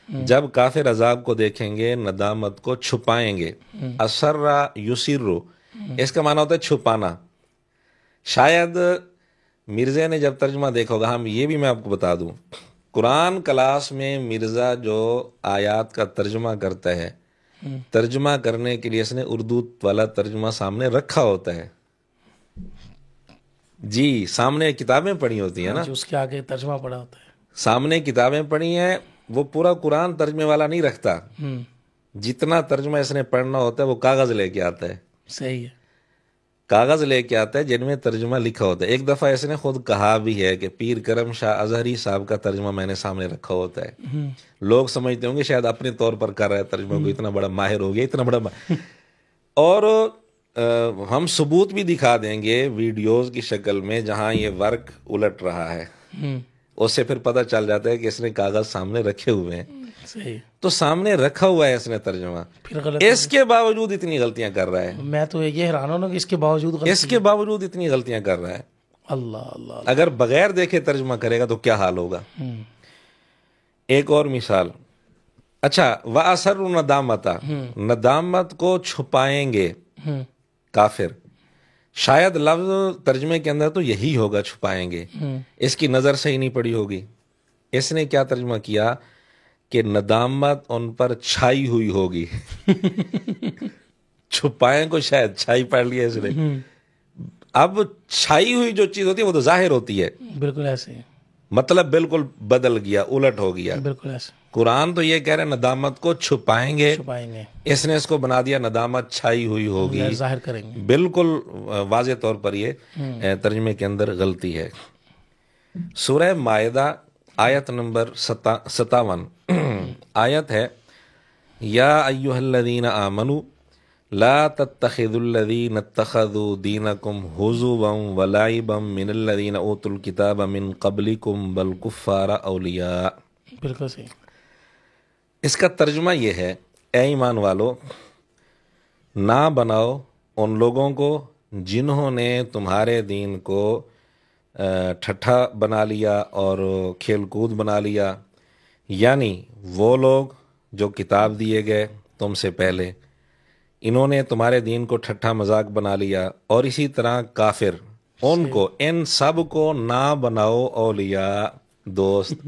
جب کافر عذاب کو دیکھیں گے ندامت کو چھپائیں گے۔ اسرّ یسرّ، اس کا معنی ہوتا ہے چھپانا۔ شاید مرزا نے جب ترجمہ دیکھا ہوگا، ہم یہ بھی میں آپ کو بتا دوں، قرآن کلاس میں مرزا جو آیات کا ترجمہ کرتا ہے، ترجمہ کرنے کے لیے اس نے اردو والا ترجمہ سامنے رکھا ہوتا ہے۔ جی، سامنے کتابیں پڑھی ہوتی ہیں نا، اس کے آگے ترجمہ پڑھا ہوتا ہے، سامنے کتابیں پڑھی ہیں، وہ پورا قرآن ترجمے والا نہیں رکھتا، جتنا ترجمہ اس نے پڑھنا ہوتا ہے وہ کاغذ لے کے آتا ہے۔ صحیح ہے، کاغذ لے کے آتا ہے جن میں ترجمہ لکھا ہوتا ہے۔ ایک دفعہ اس نے خود کہا بھی ہے کہ پیر کرم شاہ اظہری صاحب کا ترجمہ میں نے سامنے رکھا ہوتا ہے۔ لوگ سمجھتے ہوں گے شاید اپنے طور پر کر رہا ہے ترجمہ کو، اتنا بڑا ماہر ہو گیا، اتنا بڑا اور ہم ثبوت بھی دکھا دیں گے ویڈیوز کی شکل میں جہاں یہ ورک الٹ رہا ہے، اس سے پھر پتہ چل جاتا ہے کہ اس نے کاغذ سامنے رکھے ہوئے ہیں۔ صحیح، تو سامنے رکھا ہوا ہے اس نے ترجمہ، اس کے باوجود اتنی غلطیاں کر رہا ہے۔ میں تو یہ حیران ہوں کہ اس کے باوجود اتنی غلطیاں کر رہا ہے۔ اللہ اللہ، اگر بغیر دیکھے ترجمہ کرے گا تو کیا حال ہوگا۔ ایک اور مثال، اچھا، وَأَسَرُّ النَّدَامَةَ، ندامت کو چھپائیں گے کافر، شاید لفظ ترجمے کے اندر تو یہی ہوگا، چھپائیں گے، اس کی نظر صحیح نہیں پڑی ہوگی۔ اس نے کیا ترجمہ کیا کہ ندامت ان پر چھائی ہوئی ہوگی۔ چھپائیں کو شاید چھائی پڑھ لیا اس نے۔ اب چھائی ہوئی جو چیز ہوتی ہے وہ تو ظاہر ہوتی ہے، بالکل ایسے، مطلب بالکل بدل گیا، الٹ ہو گیا۔ بالکل ایسے، قرآن تو یہ کہہ رہے ہیں ندامت کو چھپائیں گے، اس نے اس کو بنا دیا ندامت چھائی ہوئی ہوگی، ظاہر کریں گے۔ بالکل واضح طور پر یہ ترجمے کے اندر غلطی ہے۔ سورہ مائدہ آیت نمبر 57 آیت ہے، یا ایھا الذین آمنوا لا تتخذوا الذین اتخذوا دینکم ہزوا ولعبا من الذین اوتوا الکتاب من قبلکم والکفار اولیاء۔ بالکل صحیح۔ اس کا ترجمہ یہ ہے، اے ایمان والو، نہ بناؤ ان لوگوں کو جنہوں نے تمہارے دین کو ٹھٹھا بنا لیا اور کھیل کود بنا لیا، یعنی وہ لوگ جو کتاب دیے گئے تم سے پہلے، انہوں نے تمہارے دین کو ٹھٹھا مذاق بنا لیا، اور اسی طرح کافر، ان کو، ان سب کو نہ بناؤ اولیاء، دوست۔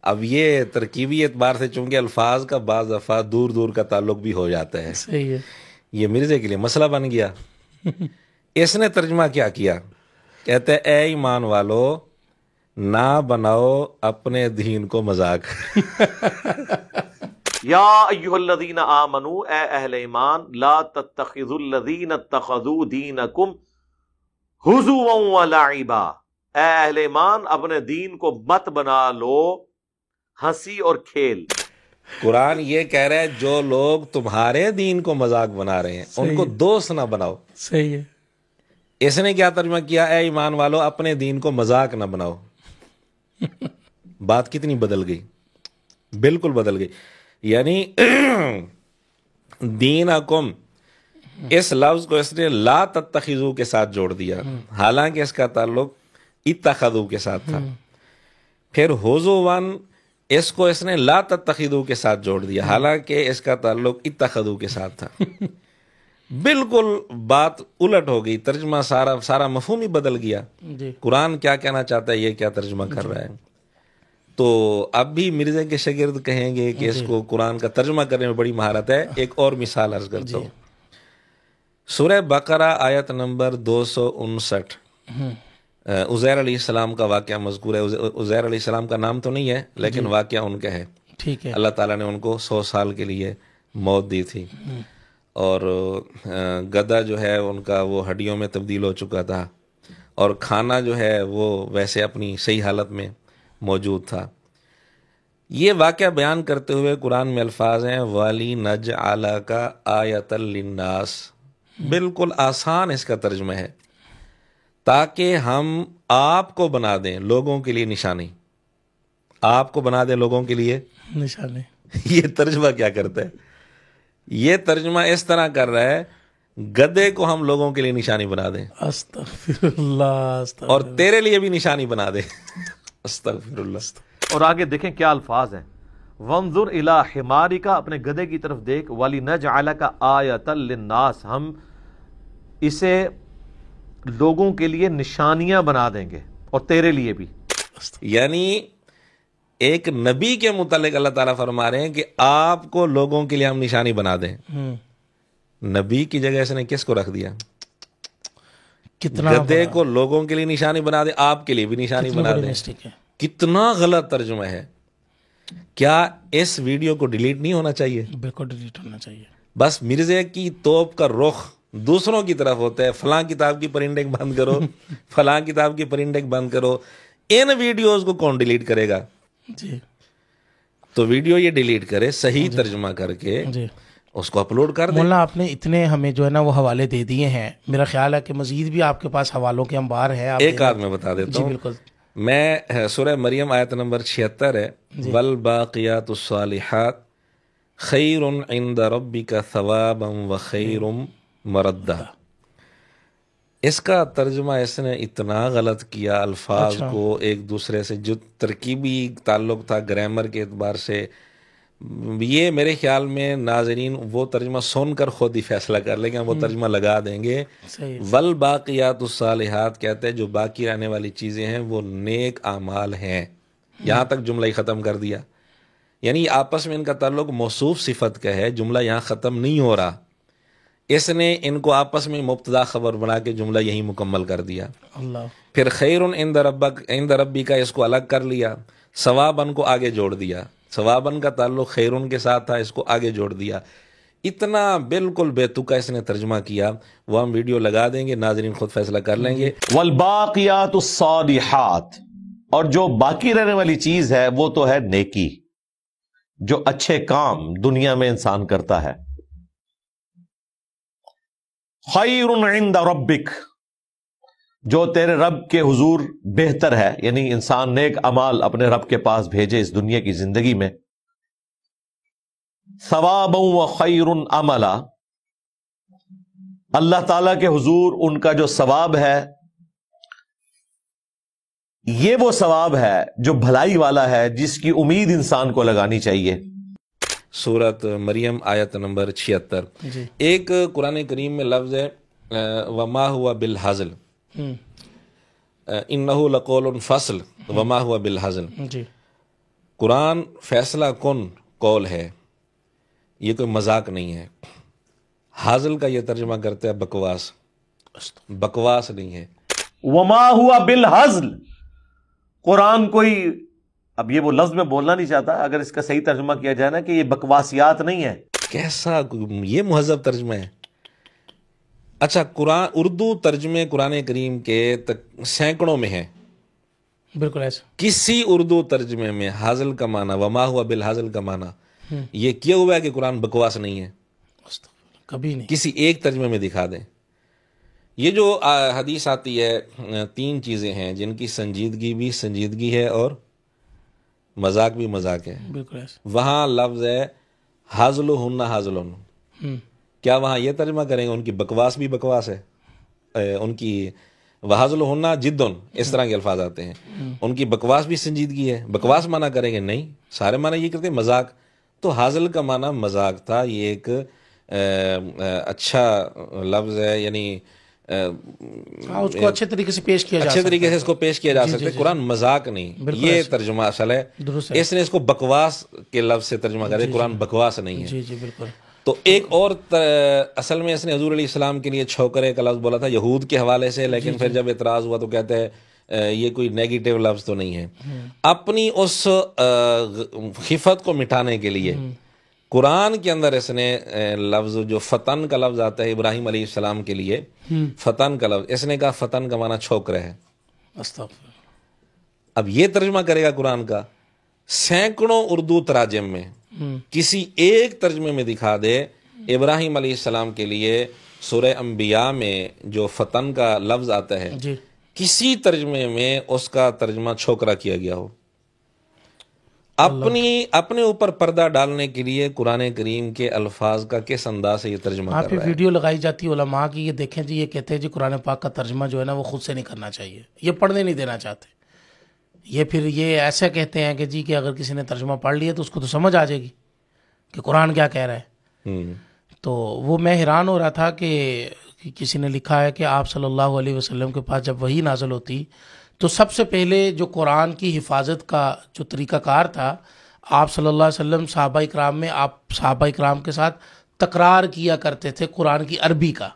اب یہ ترکیبی اعتبار سے چونکہ الفاظ کا بعض دفعہ دور دور کا تعلق بھی ہو جاتا ہے، صحیح ہے، یہ مرزے کے لیے مسئلہ بن گیا۔ اس نے ترجمہ کیا کیا، کہتے ہیں اے ایمان والو، نہ بناؤ اپنے دین کو مذاق۔ یا ایھا الذین آمنوا، اے اہل ایمان، لا تتخذوا الذین اتخذوا دینکم ہزوا ولعبا، اے اہل ایمان اپنے دین کو مت بنا لو ہنسی اور کھیل۔ قرآن یہ کہہ رہا ہے جو لوگ تمہارے دین کو مذاق بنا رہے ہیں ان کو دوست نہ بناؤ۔ صحیح ہے۔ اس نے کیا ترجمہ کیا؟ اے ایمان والو اپنے دین کو مذاق نہ بناؤ۔ بات کتنی بدل گئی، بالکل بدل گئی۔ یعنی دینکم، اس لفظ کو اس نے لا تتخذو کے ساتھ جوڑ دیا، حالانکہ اس کا تعلق اتخذو کے ساتھ تھا۔ پھر حضوان، اس کو اس نے لا تتخذو کے ساتھ جوڑ دیا، حالانکہ اس کا تعلق اتخذو کے ساتھ تھا۔ بالکل بات الٹ ہو گئی، ترجمہ سارا مفہوم ہی بدل گیا۔ قرآن کیا کہنا چاہتا ہے، یہ کیا ترجمہ کر رہا ہے۔ تو اب بھی مرزا کے شاگرد کہیں گے کہ اس کو قرآن کا ترجمہ کرنے میں بڑی مہارت ہے۔ ایک اور مثال عرض کرتا ہوں، سورہ بقرہ آیت نمبر 259، عزیر علیہ السلام کا واقعہ مذکور ہے۔ عزیر علیہ السلام کا نام تو نہیں ہے لیکن واقعہ ان کا ہے۔ ٹھیک ہے۔ اللہ تعالیٰ نے ان کو 100 سال کے لیے موت دی تھی، اور گدھا جو ہے ان کا وہ ہڈیوں میں تبدیل ہو چکا تھا، اور کھانا جو ہے وہ ویسے اپنی صحیح حالت میں موجود تھا۔ یہ واقعہ بیان کرتے ہوئے قرآن میں الفاظ ہیں وَلِنَجْعَلَكَ آیَةً لِلنَّاسِ، بالکل آسان اس کا ترجمہ ہے، تاکہ ہم آپ کو بنا دیں لوگوں کے لیے نشانی۔ آپ کو بنا دیں لوگوں کے لیے نشانی۔ یہ ترجمہ کیا کرتا ہے؟ یہ ترجمہ اس طرح کر رہا ہے گدھے کو ہم لوگوں کے لیے نشانی بنا دیں، استغفر اللہ، اور تیرے لیے بھی نشانی بنا دیں۔ استغفر اللہ۔ اور آگے دیکھیں کیا الفاظ ہیں، وانظر الی حمارک، اپنے گدھے کی طرف دیکھ، وَلِنَجْعَلَكَ آیَةً لِلنَّاسِ، ہم اسے لوگوں کے لیے نشانیاں بنا دیں گے اور تیرے لیے بھی۔ یعنی ایک نبی کے متعلق اللہ تعالیٰ فرما رہے ہیں کہ آپ کو لوگوں کے لیے ہم نشانی بنا دیں۔ نبی کی جگہ اس نے کس کو رکھ دیا؟ گدھے کو لوگوں کے لیے نشانی بنا دیں، آپ کے لیے بھی نشانی بنا دیں۔ کتنا غلط ترجمہ ہے۔ کیا اس ویڈیو کو ڈیلیٹ نہیں ہونا چاہیے؟ بالکل ڈیلیٹ ہونا چاہیے۔ بس مرزے کی توپ کا رخ دوسروں کی طرف ہوتا ہے، فلاں کتاب کی پرنٹنگ بند کرو، فلاں کتاب کی پرنٹنگ بند کرو۔ ان ویڈیوز کو کون ڈیلیٹ کرے گا؟ جی، تو ویڈیو یہ ڈیلیٹ کرے، صحیح ترجمہ کر کے اس کو اپلوڈ کر دیں۔ مولانا آپ نے اتنے ہمیں جو ہے نا وہ حوالے دے دیے ہیں، میرا خیال ہے کہ مزید بھی آپ کے پاس حوالوں کے انبار ہے۔ ایک آدھ میں بتا دیتا ہوں۔ بالکل۔ میں سورہ مریم آیت نمبر 76 ہے، والباقیات الصالحات خیر عند ربک ثوابا وخیر مردہ۔ اس کا ترجمہ اس نے اتنا غلط کیا، الفاظ کو ایک دوسرے سے جو ترکیبی تعلق تھا گرامر کے اعتبار سے، یہ میرے خیال میں ناظرین وہ ترجمہ سن کر خود ہی فیصلہ کر لیں گے، وہ ترجمہ لگا دیں گے۔ والباقیات الصالحات کہتے ہیں جو باقی رہنے والی چیزیں ہیں وہ نیک اعمال ہیں، یہاں تک جملہ ہی ختم کر دیا۔ یعنی آپس میں ان کا تعلق موصوف صفت کا ہے، جملہ یہاں ختم نہیں ہو رہا، اس نے ان کو آپس میں مبتدا خبر بنا کے جملہ یہی مکمل کر دیا۔ اللہ۔ پھر خیر عند ربی کا اس کو الگ کر لیا، ثوابن کو آگے جوڑ دیا، ثوابن کا تعلق خیرون کے ساتھ تھا، اس کو آگے جوڑ دیا۔ اتنا بالکل بے تکا اس نے ترجمہ کیا، وہ ہم ویڈیو لگا دیں گے، ناظرین خود فیصلہ کر لیں گے۔ والباقیات الصالحات، اور جو باقی رہنے والی چیز ہے وہ تو ہے نیکی، جو اچھے کام دنیا میں انسان کرتا ہے۔ خیر عند ربک، جو تیرے رب کے حضور بہتر ہے، یعنی انسان نیک اعمال اپنے رب کے پاس بھیجے اس دنیا کی زندگی میں۔ ثوابا وخیر عملا، اللہ تعالی کے حضور ان کا جو ثواب ہے یہ وہ ثواب ہے جو بھلائی والا ہے، جس کی امید انسان کو لگانی چاہیے۔ سورت مریم آیت نمبر 76۔ ایک قرآن کریم میں لفظ ہے وما ہوا بالحزل، انہو لقول فصل وما ہوا بالحزل۔ قرآن فیصلہ کن قول ہے، یہ کوئی مذاق نہیں ہے۔ حاضل کا یہ ترجمہ کرتے ہیں بکواس، بکواس نہیں ہے۔ وما ہوا بالحزل، قرآن کوئی اب یہ وہ لفظ میں بولنا نہیں چاہتا، اگر اس کا صحیح ترجمہ کیا جائے نا کہ یہ بکواسیات نہیں ہے. کیسا یہ مہذب ترجمہ ہے. اچھا قرآن اردو ترجمے قرآن کریم کے سینکڑوں میں ہیں. بالکل ایسا کسی اردو ترجمے میں حاضل کا معنی وما ہوا بالحاضل کا معنی یہ کیا ہوا ہے کہ قرآن بکواس نہیں ہے؟ کبھی نہیں. کسی ایک ترجمے میں دکھا دیں. یہ جو حدیث آتی ہے 3 چیزیں ہیں جن کی سنجیدگی بھی سنجیدگی ہے اور مذاق بھی مذاق ہے. بالکل ایسا. وہاں لفظ ہے حاضلہن حاضلن. کیا وہاں یہ ترجمہ کریں گے ان کی بکواس بھی بکواس ہے؟ ان کی وحاضلہن جدن اس طرح کے الفاظ آتے ہیں. ان کی بکواس بھی سنجیدگی ہے. بکواس معنی کریں گے؟ نہیں، سارے معنی یہ کرتے ہیں مذاق. تو حاضل کا معنی مذاق تھا. یہ ایک اچھا لفظ ہے، یعنی اس کو اچھے طریقے سے پیش کیا جا اچھے طریقے سے اس کو پیش کیا جا سکتا ہے. قرآن مذاق نہیں، یہ ترجمہ اصل ہے. اس نے اس کو بکواس کے لفظ سے ترجمہ کرے. قرآن بکواس نہیں ہے. جی جی بالکل. تو ایک اور اصل میں اس نے حضور علیہ السلام کے لیے چھوکرے کا لفظ بولا تھا یہود کے حوالے سے، لیکن پھر جب اعتراض ہوا تو کہتے ہیں یہ کوئی نیگیٹو لفظ تو نہیں ہے. اپنی اس خفت کو مٹانے کے لیے قرآن کے اندر اس نے لفظ جو فتن کا لفظ آتا ہے ابراہیم علیہ السلام کے لیے، فتن کا لفظ اس نے کہا فتن کا معنی چھوکرے ہے. اب یہ ترجمہ کرے گا قرآن کا. سینکڑوں اردو تراجم میں کسی ایک ترجمے میں دکھا دے ابراہیم علیہ السلام کے لیے سورہ انبیاء میں جو فتن کا لفظ آتا ہے کسی ترجمے میں اس کا ترجمہ چھوکرا کیا گیا ہو. اپنے اوپر پردہ ڈالنے کے لیے قرآن کریم کے الفاظ کا کس انداز سے یہ ترجمہ کر رہا ہے. ویڈیو لگائی جاتی ہے علماء کی، یہ دیکھیں جی یہ کہتے ہیں جی قرآن پاک کا ترجمہ جو ہے نا وہ خود سے نہیں کرنا چاہیے، یہ پڑھنے نہیں دینا چاہتے. یہ پھر یہ ایسا کہتے ہیں کہ جی کہ اگر کسی نے ترجمہ پڑھ لیا تو اس کو تو سمجھ آ جائے گی کہ قرآن کیا کہہ رہا ہے. تو وہ میں حیران ہو رہا تھا کہ کسی نے لکھا ہے کہ آپ صلی اللہ علیہ وسلم کے پاس جب وحی نازل ہوتی تو سب سے پہلے جو قرآن کی حفاظت کا جو طریقہ کار تھا، آپ صلی اللہ علیہ وسلم صحابہ اکرام میں آپ صحابہ اکرام کے ساتھ تکرار کیا کرتے تھے قرآن کی عربی کا،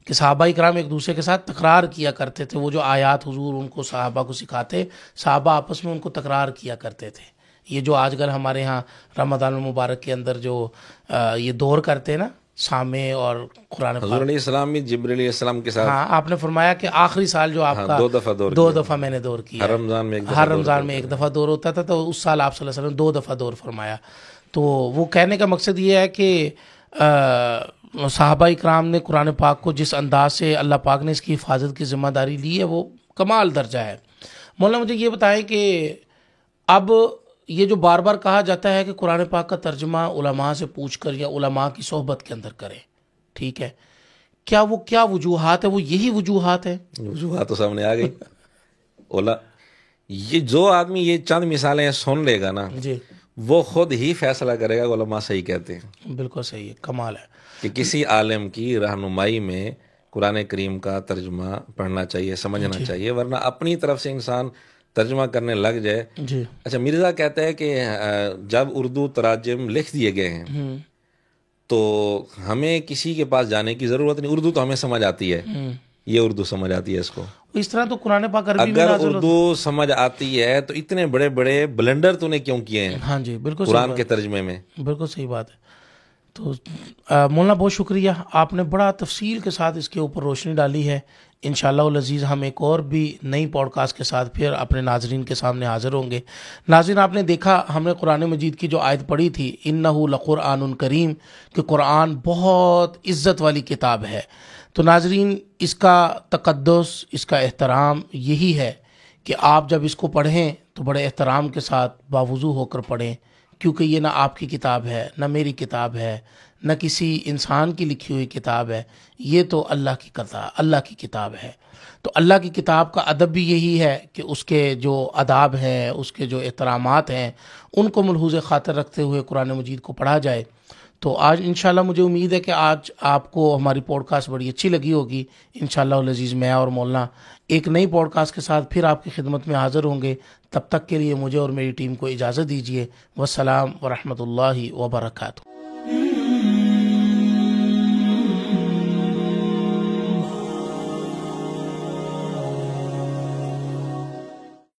کہ صحابہ اکرام ایک دوسرے کے ساتھ تکرار کیا کرتے تھے. وہ جو آیات حضور ان کو صحابہ کو سکھاتے، صحابہ آپس میں ان کو تکرار کیا کرتے تھے. یہ جو آج کل ہمارے ہاں رمضان المبارک کے اندر جو یہ دور کرتے ہیں نا سامع اور قرآن پاک، حضور علیہ السلام بھی جبرائیل علیہ السلام کے ساتھ. ہاں آپ نے فرمایا کہ آخری سال جو آپ کا 2 دفعہ میں نے دور کیا، ہر رمضان میں 1 دفعہ دور ہوتا تھا، تو اس سال آپ صلی اللہ علیہ وسلم 2 دفعہ دور فرمایا. تو وہ کہنے کا مقصد یہ ہے کہ صحابہ اکرام نے قرآن پاک کو جس انداز سے اللہ پاک نے اس کی حفاظت کی ذمہ داری لی ہے وہ کمال درجہ ہے. مولانا مجھے یہ بتائیں کہ اب یہ جو بار بار کہا جاتا ہے کہ قرآن پاک کا ترجمہ علماء سے پوچھ کر یا علماء کی صحبت کے اندر کریں، ٹھیک ہے، کیا وجوہات ہے؟ وہ یہی وجوہات ہیں؟ وجوہات تو سامنے آ گئی. یہ جو آدمی یہ چند مثالیں سن لے گا نا جی وہ خود ہی فیصلہ کرے گا کہ علماء صحیح کہتے ہیں. بالکل صحیح ہے، کمال ہے کہ کسی عالم کی رہنمائی میں قرآن کریم کا ترجمہ پڑھنا چاہیے، سمجھنا چاہیے، ورنہ اپنی طرف سے انسان ترجمہ کرنے لگ جائے. جی اچھا مرزا کہتا ہے کہ جب اردو تراجم لکھ دیے گئے ہیں تو ہمیں کسی کے پاس جانے کی ضرورت نہیں، اردو تو ہمیں سمجھ آتی ہے، یہ اردو سمجھ آتی ہے اس کو. اس طرح تو قرآن پاک عربی میں اگر اردو سمجھ آتی ہے تو اتنے بڑے بڑے بلنڈر تو نے کیوں کیے ہیں ہاں جی بالکل قرآن کے ترجمے میں. بالکل صحیح بات ہے. تو مولانا بہت شکریہ، آپ نے بڑا تفصیل کے ساتھ اس کے اوپر روشنی ڈالی ہے. انشاءاللہ العزیز ہم ایک اور بھی نئی پوڈ کاسٹ کے ساتھ پھر اپنے ناظرین کے سامنے حاضر ہوں گے. ناظرین آپ نے دیکھا ہم نے قرآن مجید کی جو آیت پڑھی تھی انہ لقرآن کریم، کہ قرآن بہت عزت والی کتاب ہے. تو ناظرین اس کا تقدس، اس کا احترام یہی ہے کہ آپ جب اس کو پڑھیں تو بڑے احترام کے ساتھ باوضو ہو کر پڑھیں، کیونکہ یہ نہ آپ کی کتاب ہے، نہ میری کتاب ہے، نہ کسی انسان کی لکھی ہوئی کتاب ہے، یہ تو اللہ کی کتاب ہے. تو اللہ کی کتاب کا ادب بھی یہی ہے کہ اس کے جو آداب ہیں، اس کے جو احترامات ہیں، ان کو ملحوظ خاطر رکھتے ہوئے قرآن مجید کو پڑھا جائے. تو آج انشاءاللہ مجھے امید ہے کہ آج آپ کو ہماری پوڈ کاسٹ بڑی اچھی لگی ہوگی. انشاءاللہ العزیز میں اور مولانا ایک نئی پوڈ کاسٹ کے ساتھ پھر آپ کی خدمت میں حاضر ہوں گے. تب تک کے لیے مجھے اور میری ٹیم کو اجازت دیجیے. والسلام ورحمۃ اللہ وبرکاتہ.